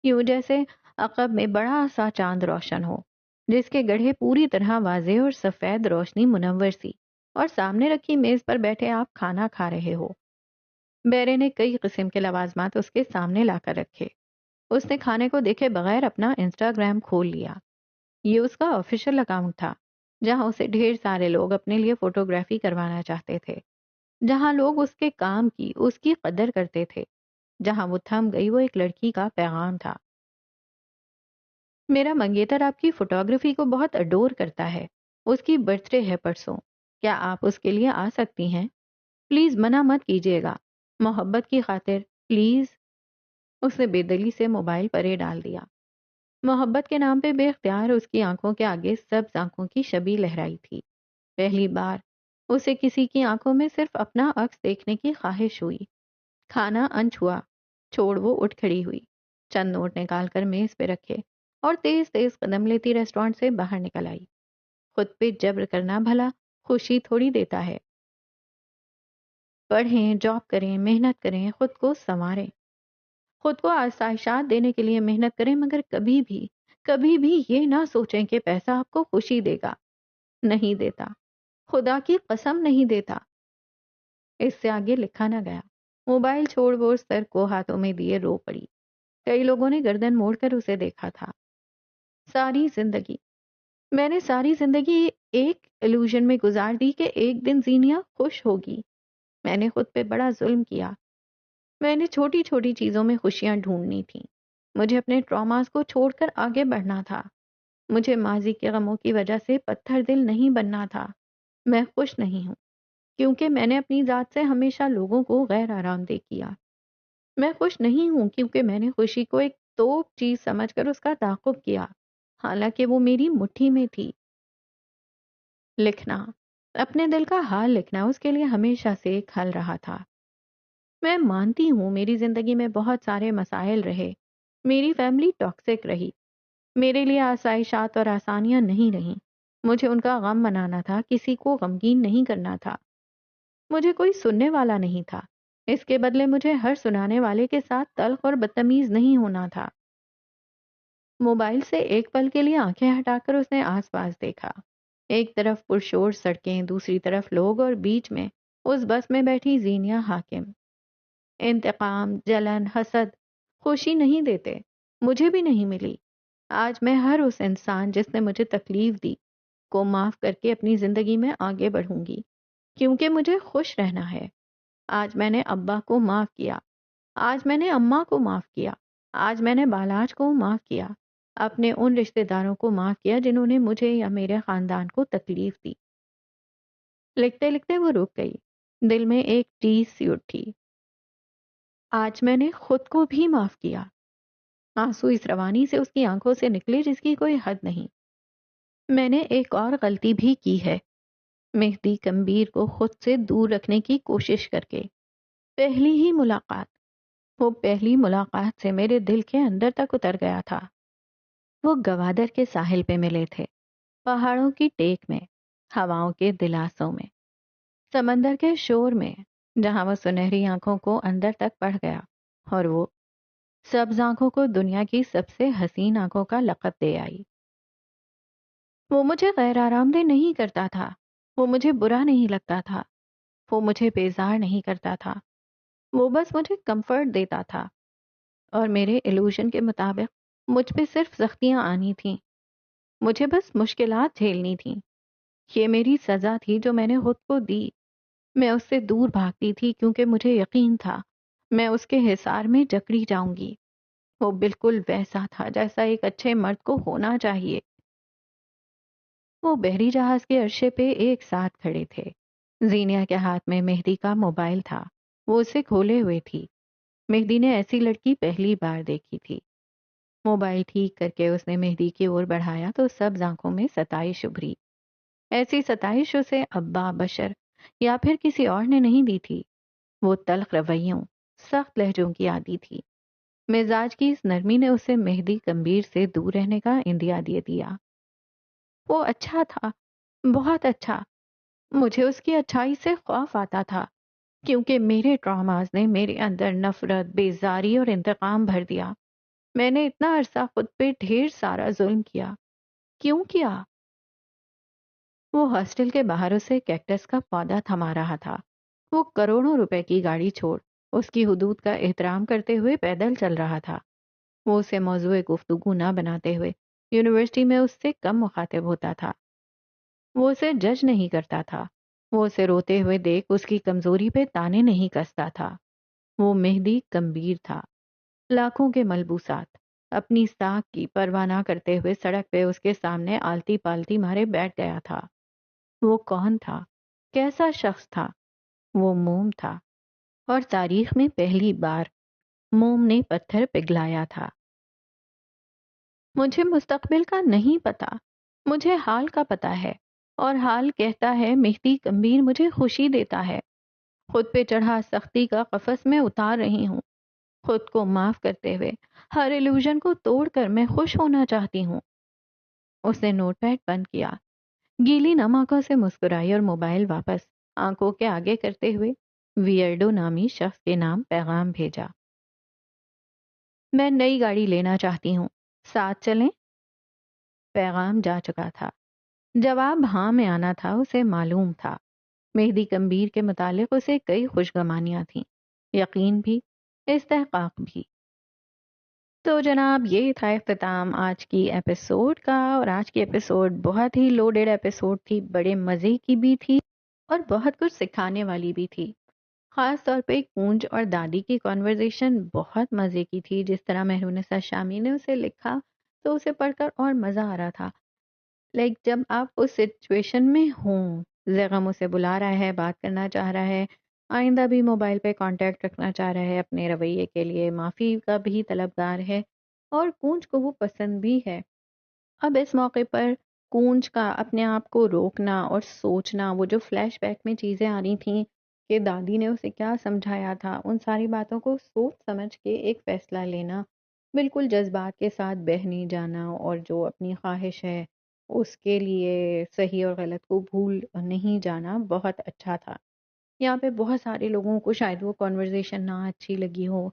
یوں جیسے عقب میں بڑا سا چاند روشن ہو، جس کے گڑھے پوری طرح واضح اور سفید روشنی منور سی، اور سامنے رکھی میز پر بیٹھے آپ کھانا کھا رہے ہو۔ بیرے نے کئی قسم کے لوازمات اس کے سامنے لا کر رکھے۔ اس نے کھانے کو دیکھے بغیر اپنا انسٹاگرام کھول لیا۔ یہ اس کا آفیشیل اکاؤنٹ تھا، جہاں اسے ڈھیر سارے لوگ اپنے لیے فوٹوگرافی کروانا چاہتے تھے، جہاں لوگ اس کے کام کی، اس کی قدر کرتے تھے، جہاں وہ تھم گئی وہ ایک لڑکی کا پیغام تھا۔ میرا منگیتر آپ کی فوٹوگرافی کو بہت اڈور کرتا ہے، اس کی برتھ ڈے ہے پرسوں، کیا آپ اس کے لیے آ سکتی ہیں؟ پلیز منع مت کیجیے گا، محبت کی خاطر پلیز۔ اس نے بے دلی سے موبائل پرے ڈال دیا۔ محبت کے نام پہ بے اختیار اس کی آنکھوں کے آگے سبز آنکھوں کی شبیہ لہرائی تھی۔ پہلی بار اسے کسی کی آنکھوں میں صرف اپنا عکس دیکھنے کی خواہش ہوئی۔ کھانا انچ ہوا، چھوڑ وہ اٹھ کھڑی ہوئی، چند نوٹ نکال کر میز پہ رکھے اور تیز تیز قدم لیتی ریسٹورانٹ سے باہر نکل آئی۔ خود پہ جبر کرنا بھلا خوشی تھوڑی دیتا ہے۔ پڑھیں، جاب کریں، محنت کریں، خود کو سنواریں، خود کو آسائشات دینے کے لیے محنت کریں، مگر کبھی بھی یہ نہ سوچیں کہ پیسہ آپ کو خوشی دے گا۔ نہیں دیتا، خدا کی قسم نہیں دیتا۔ اس سے آگے لکھا نہ گیا۔ موبائل چھوڑ وہ سر کو ہاتھوں میں دیے رو پڑی۔ کئی لوگوں نے گردن موڑ کر اسے دیکھا تھا۔ میں نے ساری زندگی ایک ایلوژن میں گزار دی کہ ایک دن زینیا خوش ہوگی۔ میں نے خود پہ بڑا ظلم کیا۔ میں نے چھوٹی چھوٹی چیزوں میں خوشیاں ڈھونڈنی تھیں۔ مجھے اپنے ٹراماز کو چھوڑ کر آگے بڑھنا تھا۔ مجھے ماضی کے غموں کی وجہ سے پتھر دل نہیں بننا تھا۔ میں خوش نہیں ہوں کیونکہ میں نے اپنی ذات سے ہمیشہ لوگوں کو غیر آرام دہ کیا۔ میں خوش نہیں ہوں کیونکہ میں نے خوشی کو ایک توپ چیز سمجھ کر اس کا تعاقب کیا، حالانکہ وہ میری مٹھی میں تھی۔ لکھنا، اپنے دل کا حال لکھنا اس کے لیے ہمیشہ سے ایک حل رہا تھا۔ میں مانتی ہوں میری زندگی میں بہت سارے مسائل رہے، میری فیملی ٹاکسک رہی، میرے لیے آسائشات اور آسانیاں نہیں رہیں۔ مجھے ان کا غم منانا تھا، کسی کو غمگین نہیں کرنا تھا۔ مجھے کوئی سننے والا نہیں تھا، اس کے بدلے مجھے ہر سنانے والے کے ساتھ تلخ اور بدتمیز نہیں ہونا تھا۔ موبائل سے ایک پل کے لیے آنکھیں ہٹا کر اس نے آس پاس دیکھا۔ ایک طرف پرشور سڑکیں، دوسری طرف لوگ، اور بیچ میں اس بس میں بیٹھی زینیا حاکم۔ انتقام، جلن، حسد خوشی نہیں دیتے، مجھے بھی نہیں ملی۔ آج میں ہر اس انسان جس نے مجھے تکلیف دی کو معاف کر کے اپنی زندگی میں آگے بڑھوں گی، کیونکہ مجھے خوش رہنا ہے۔ آج میں نے ابا کو معاف کیا، آج میں نے اماں کو معاف کیا، آج میں نے بالاج کو معاف کیا، اپنے ان رشتہ داروں کو معاف کیا جنہوں نے مجھے یا میرے خاندان کو تکلیف دی۔ لکھتے لکھتے وہ رک گئی، دل میں ایک چیز سی اٹھی، آج میں نے خود کو بھی معاف کیا۔ آنسو اس روانی سے اس کی آنکھوں سے نکلے جس کی کوئی حد نہیں۔ میں نے ایک اور غلطی بھی کی ہے، مہدی کمبیر کو خود سے دور رکھنے کی کوشش کر کے۔ وہ پہلی ملاقات سے میرے دل کے اندر تک اتر گیا تھا۔ وہ گوادر کے ساحل پہ ملے تھے، پہاڑوں کی ٹیک میں، ہواؤں کے دلاسوں میں، سمندر کے شور میں، جہاں وہ سنہری آنکھوں کو اندر تک پڑھ گیا اور وہ سبز آنکھوں کو دنیا کی سب سے حسین آنکھوں کا لقب دے آئی۔ وہ مجھے غیر آرام دہ نہیں کرتا تھا، وہ مجھے برا نہیں لگتا تھا، وہ مجھے بیزار نہیں کرتا تھا، وہ بس مجھے کمفرٹ دیتا تھا، اور میرے ایلوژن کے مطابق مجھ پہ صرف سختیاں آنی تھیں، مجھے بس مشکلات جھیلنی تھیں۔ یہ میری سزا تھی جو میں نے خود کو دی۔ میں اس سے دور بھاگتی تھی کیونکہ مجھے یقین تھا میں اس کے حصار میں جکڑی جاؤں گی۔ وہ بالکل ویسا تھا جیسا ایک اچھے مرد کو ہونا چاہیے۔ وہ بحری جہاز کے عرشے پہ ایک ساتھ کھڑے تھے۔ زینیا کے ہاتھ میں مہدی کا موبائل تھا، وہ اسے کھولے ہوئے تھی۔ مہدی نے ایسی لڑکی پہلی بار دیکھی تھی۔ موبائل ٹھیک کر کے اس نے مہدی کی اور بڑھایا تو سبز آنکھوں میں ستائش ابھری۔ ایسی ستائش اسے ابا، بشر یا پھر کسی اور نے نہیں دی تھی۔ وہ تلخ رویوں، سخت لہجوں کی عادی تھی۔ مزاج کی اس نرمی نے اسے مہدی کمبیر سے دور رہنے کا اندیا دے دیا۔ وہ اچھا تھا، بہت اچھا۔ مجھے اس کی اچھائی سے خوف آتا تھا کیونکہ میرے ٹراماز نے میرے اندر نفرت، بیزاری اور انتقام بھر دیا۔ میں نے اتنا عرصہ خود پہ ڈھیر سارا ظلم کیا۔ کیوں کیا؟ وہ ہاسٹل کے باہر اسے کیکٹس کا پودا تھما رہا تھا۔ وہ کروڑوں روپے کی گاڑی چھوڑ اس کی حدود کا احترام کرتے ہوئے پیدل چل رہا تھا۔ وہ اسے موضوع گفتگو نہ بناتے ہوئے یونیورسٹی میں اس سے کم مخاطب ہوتا تھا۔ وہ اسے جج نہیں کرتا تھا۔ وہ اسے روتے ہوئے دیکھ اس کی کمزوری پہ تانے نہیں کستا تھا۔ وہ مہدی کمبیر تھا۔ لاکھوں کے ملبوسات اپنی ساکھ کی پرواہ نہ کرتے ہوئے سڑک پہ اس کے سامنے آلتی پالتی مارے بیٹھ گیا تھا۔ وہ کون تھا؟ کیسا شخص تھا؟ وہ موم تھا، اور تاریخ میں پہلی بار موم نے پتھر پگھلایا تھا۔ مجھے مستقبل کا نہیں پتا، مجھے حال کا پتا ہے، اور حال کہتا ہے مہدی کمبیر مجھے خوشی دیتا ہے۔ خود پہ چڑھا سختی کا قفس میں اتار رہی ہوں، خود کو معاف کرتے ہوئے، ہر ایلوژن کو توڑ کر میں خوش ہونا چاہتی ہوں۔ اس نے نوٹ پیڈ بند کیا، گیلی نم آنکھوں سے مسکرائی اور موبائل واپس آنکھوں کے آگے کرتے ہوئے ویئرڈو نامی شخص کے نام پیغام بھیجا۔ میں نئی گاڑی لینا چاہتی ہوں، ساتھ چلیں؟ پیغام جا چکا تھا، جواب ہاں میں آنا تھا۔ اسے معلوم تھا مہدی کمبیر کے متعلق اسے کئی خوشگمانیاں تھیں، یقین بھی، استحقاق بھی۔ تو جناب یہ تھا اختتام آج کی ایپیسوڈ کا، اور آج کی ایپیسوڈ بہت ہی لوڈیڈ ایپیسوڈ تھی، بڑے مزے کی بھی تھی اور بہت کچھ سکھانے والی بھی تھی۔ خاص طور پہ کونج اور دادی کی کنورزیشن بہت مزے کی تھی، جس طرح مہرونسا شامی نے اسے لکھا تو اسے پڑھ کر اور مزہ آ رہا تھا۔ لائک جب آپ اس سچویشن میں ہوں، زیغم اسے بلا رہا ہے، بات کرنا چاہ رہا ہے، آئندہ بھی موبائل پہ کانٹیکٹ رکھنا چاہ رہا ہے، اپنے رویے کے لیے معافی کا بھی طلبگار ہے، اور کونج کو وہ پسند بھی ہے۔ اب اس موقع پر کونج کا اپنے آپ کو روکنا اور سوچنا، وہ جو فلیش بیک میں چیزیں آ رہی تھیں کہ دادی نے اسے کیا سمجھایا تھا، ان ساری باتوں کو سوچ سمجھ کے ایک فیصلہ لینا، بالکل جذبات کے ساتھ بہہ نہیں جانا، اور جو اپنی خواہش ہے اس کے لیے صحیح اور غلط کو بھول نہیں جانا، بہت اچھا تھا۔ یہاں پہ بہت سارے لوگوں کو شاید وہ کنورزیشن نہ اچھی لگی ہو،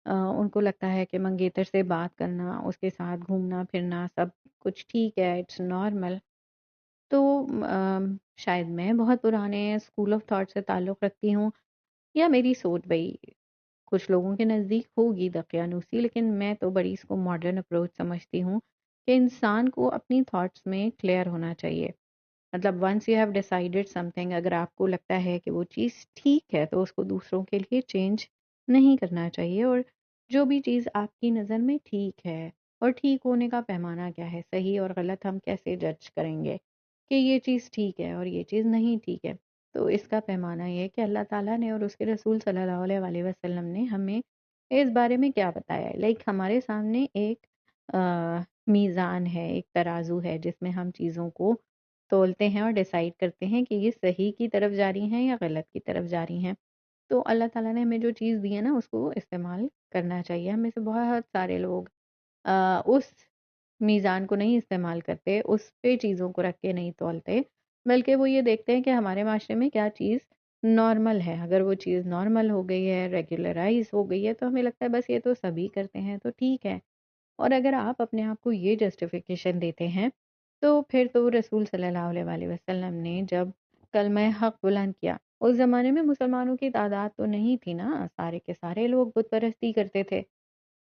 ان کو لگتا ہے کہ منگیتر سے بات کرنا، اس کے ساتھ گھومنا پھرنا سب کچھ ٹھیک ہے، اٹس نارمل۔ تو شاید میں بہت پرانے اسکول آف تھاٹ سے تعلق رکھتی ہوں، یا میری سوچ بھائی کچھ لوگوں کے نزدیک ہوگی دقیانوسی، لیکن میں تو بڑی اس کو ماڈرن اپروچ سمجھتی ہوں کہ انسان کو اپنی تھاٹس میں کلیئر ہونا چاہیے۔ مطلب once you have decided something, اگر آپ کو لگتا ہے کہ وہ چیز ٹھیک ہے تو اس کو دوسروں کے لیے چینج نہیں کرنا چاہیے، اور جو بھی چیز آپ کی نظر میں ٹھیک ہے، اور ٹھیک ہونے کا پیمانہ کیا ہے، صحیح اور غلط ہم کیسے جج کریں گے کہ یہ چیز ٹھیک ہے اور یہ چیز نہیں ٹھیک ہے؟ تو اس کا پیمانہ یہ ہے کہ اللہ تعالیٰ نے اور اس کے رسول صلی اللہ علیہ وآلہ وسلم نے ہمیں اس بارے میں کیا بتایا ہے۔ لائک ہمارے سامنے ایک میزان ہے، ایک ترازو ہے، جس میں ہم چیزوں کو تولتے ہیں اور ڈیسائیڈ کرتے ہیں کہ یہ صحیح کی طرف جاری ہیں یا غلط کی طرف جاری ہیں۔ تو اللہ تعالیٰ نے ہمیں جو چیز دی ہے نا، اس کو استعمال کرنا چاہیے۔ ہمیں سے بہت سارے لوگ اس میزان کو نہیں استعمال کرتے، اس پہ چیزوں کو رکھ کے نہیں تولتے، بلکہ وہ یہ دیکھتے ہیں کہ ہمارے معاشرے میں کیا چیز نارمل ہے۔ اگر وہ چیز نارمل ہو گئی ہے، ریگولرائز ہو گئی ہے، تو ہمیں لگتا ہے بس یہ تو سبھی کرتے ہیں تو ٹھیک ہے۔ اور اگر آپ اپنے آپ کو یہ جسٹیفیکیشن دیتے ہیں، تو پھر تو رسول صلی اللہ علیہ وآلہ وسلم نے جب کلمہ حق بلند کیا، اس زمانے میں مسلمانوں کی تعداد تو نہیں تھی نا، سارے کے سارے لوگ بت پرستی کرتے تھے۔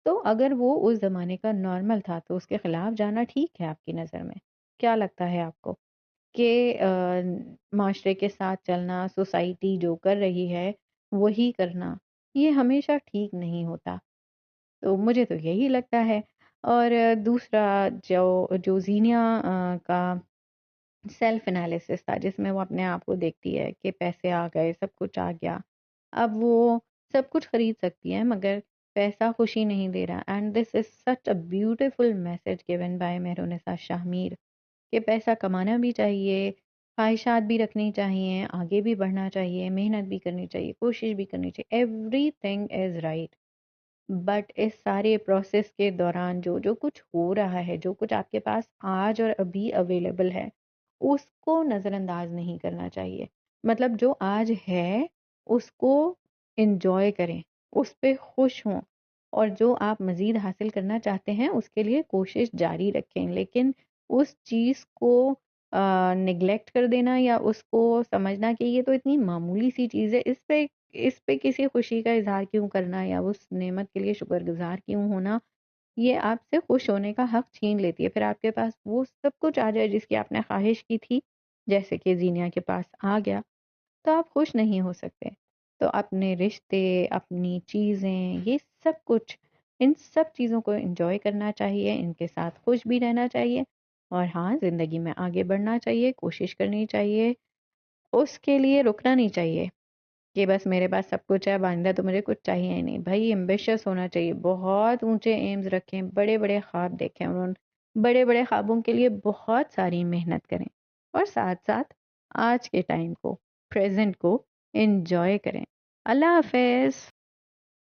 تو اگر وہ اس زمانے کا نارمل تھا تو اس کے خلاف جانا ٹھیک ہے آپ کی نظر میں؟ کیا لگتا ہے آپ کو کہ معاشرے کے ساتھ چلنا، سوسائٹی جو کر رہی ہے وہی کرنا، یہ ہمیشہ ٹھیک نہیں ہوتا؟ تو مجھے تو یہی لگتا ہے۔ اور دوسرا جو زینیا کا سیلف انالیسس تھا، جس میں وہ اپنے آپ کو دیکھتی ہے کہ پیسے آ گئے، سب کچھ آ گیا، اب وہ سب کچھ خرید سکتی ہے، مگر پیسہ خوشی نہیں دے رہا۔ And this is such a beautiful message given by Mehrunnisa Shah Mir, کہ پیسہ کمانا بھی چاہیے، خواہشات بھی رکھنی چاہیے، آگے بھی بڑھنا چاہیے، محنت بھی کرنی چاہیے، کوشش بھی کرنی چاہیے، everything is right. But اس سارے پروسیس کے دوران جو جو کچھ ہو رہا ہے، جو کچھ آپ کے پاس آج اور ابھی اویلیبل ہے، اس کو نظر انداز نہیں کرنا چاہیے۔ مطلب جو آج ہے اس کو انجوائے کریں، اس پہ خوش ہوں، اور جو آپ مزید حاصل کرنا چاہتے ہیں اس کے لیے کوشش جاری رکھیں، لیکن اس چیز کو نگلیکٹ کر دینا، یا اس کو سمجھنا کہ یہ تو اتنی معمولی سی چیز ہے، اس پہ کسی خوشی کا اظہار کیوں کرنا، یا اس نعمت کے لیے شکر گزار کیوں ہونا، یہ آپ سے خوش ہونے کا حق چھین لیتی ہے۔ پھر آپ کے پاس وہ سب کچھ آ جائے جس کی آپ نے خواہش کی تھی، جیسے کہ زینیا کے پاس آ گیا، تو آپ خوش نہیں ہو سکتے۔ تو اپنے رشتے، اپنی چیزیں، یہ سب کچھ، ان سب چیزوں کو انجوائے کرنا چاہیے، ان کے ساتھ خوش بھی رہنا چاہیے، اور ہاں زندگی میں آگے بڑھنا چاہیے، کوشش کرنی چاہیے، اس کے لیے رکنا نہیں چاہیے کہ بس میرے پاس سب کچھ ہے آئندہ تو مجھے کچھ چاہیے ہی نہیں. بھائی ایمبیشس ہونا چاہیے، بہت اونچے ایمز رکھیں، بڑے بڑے خواب دیکھیں، بڑے بڑے خوابوں کے لیے بہت ساری محنت کریں، اور ساتھ ساتھ آج کے ٹائم کو، پریزنٹ کو انجوائے کریں. اللہ حافظ.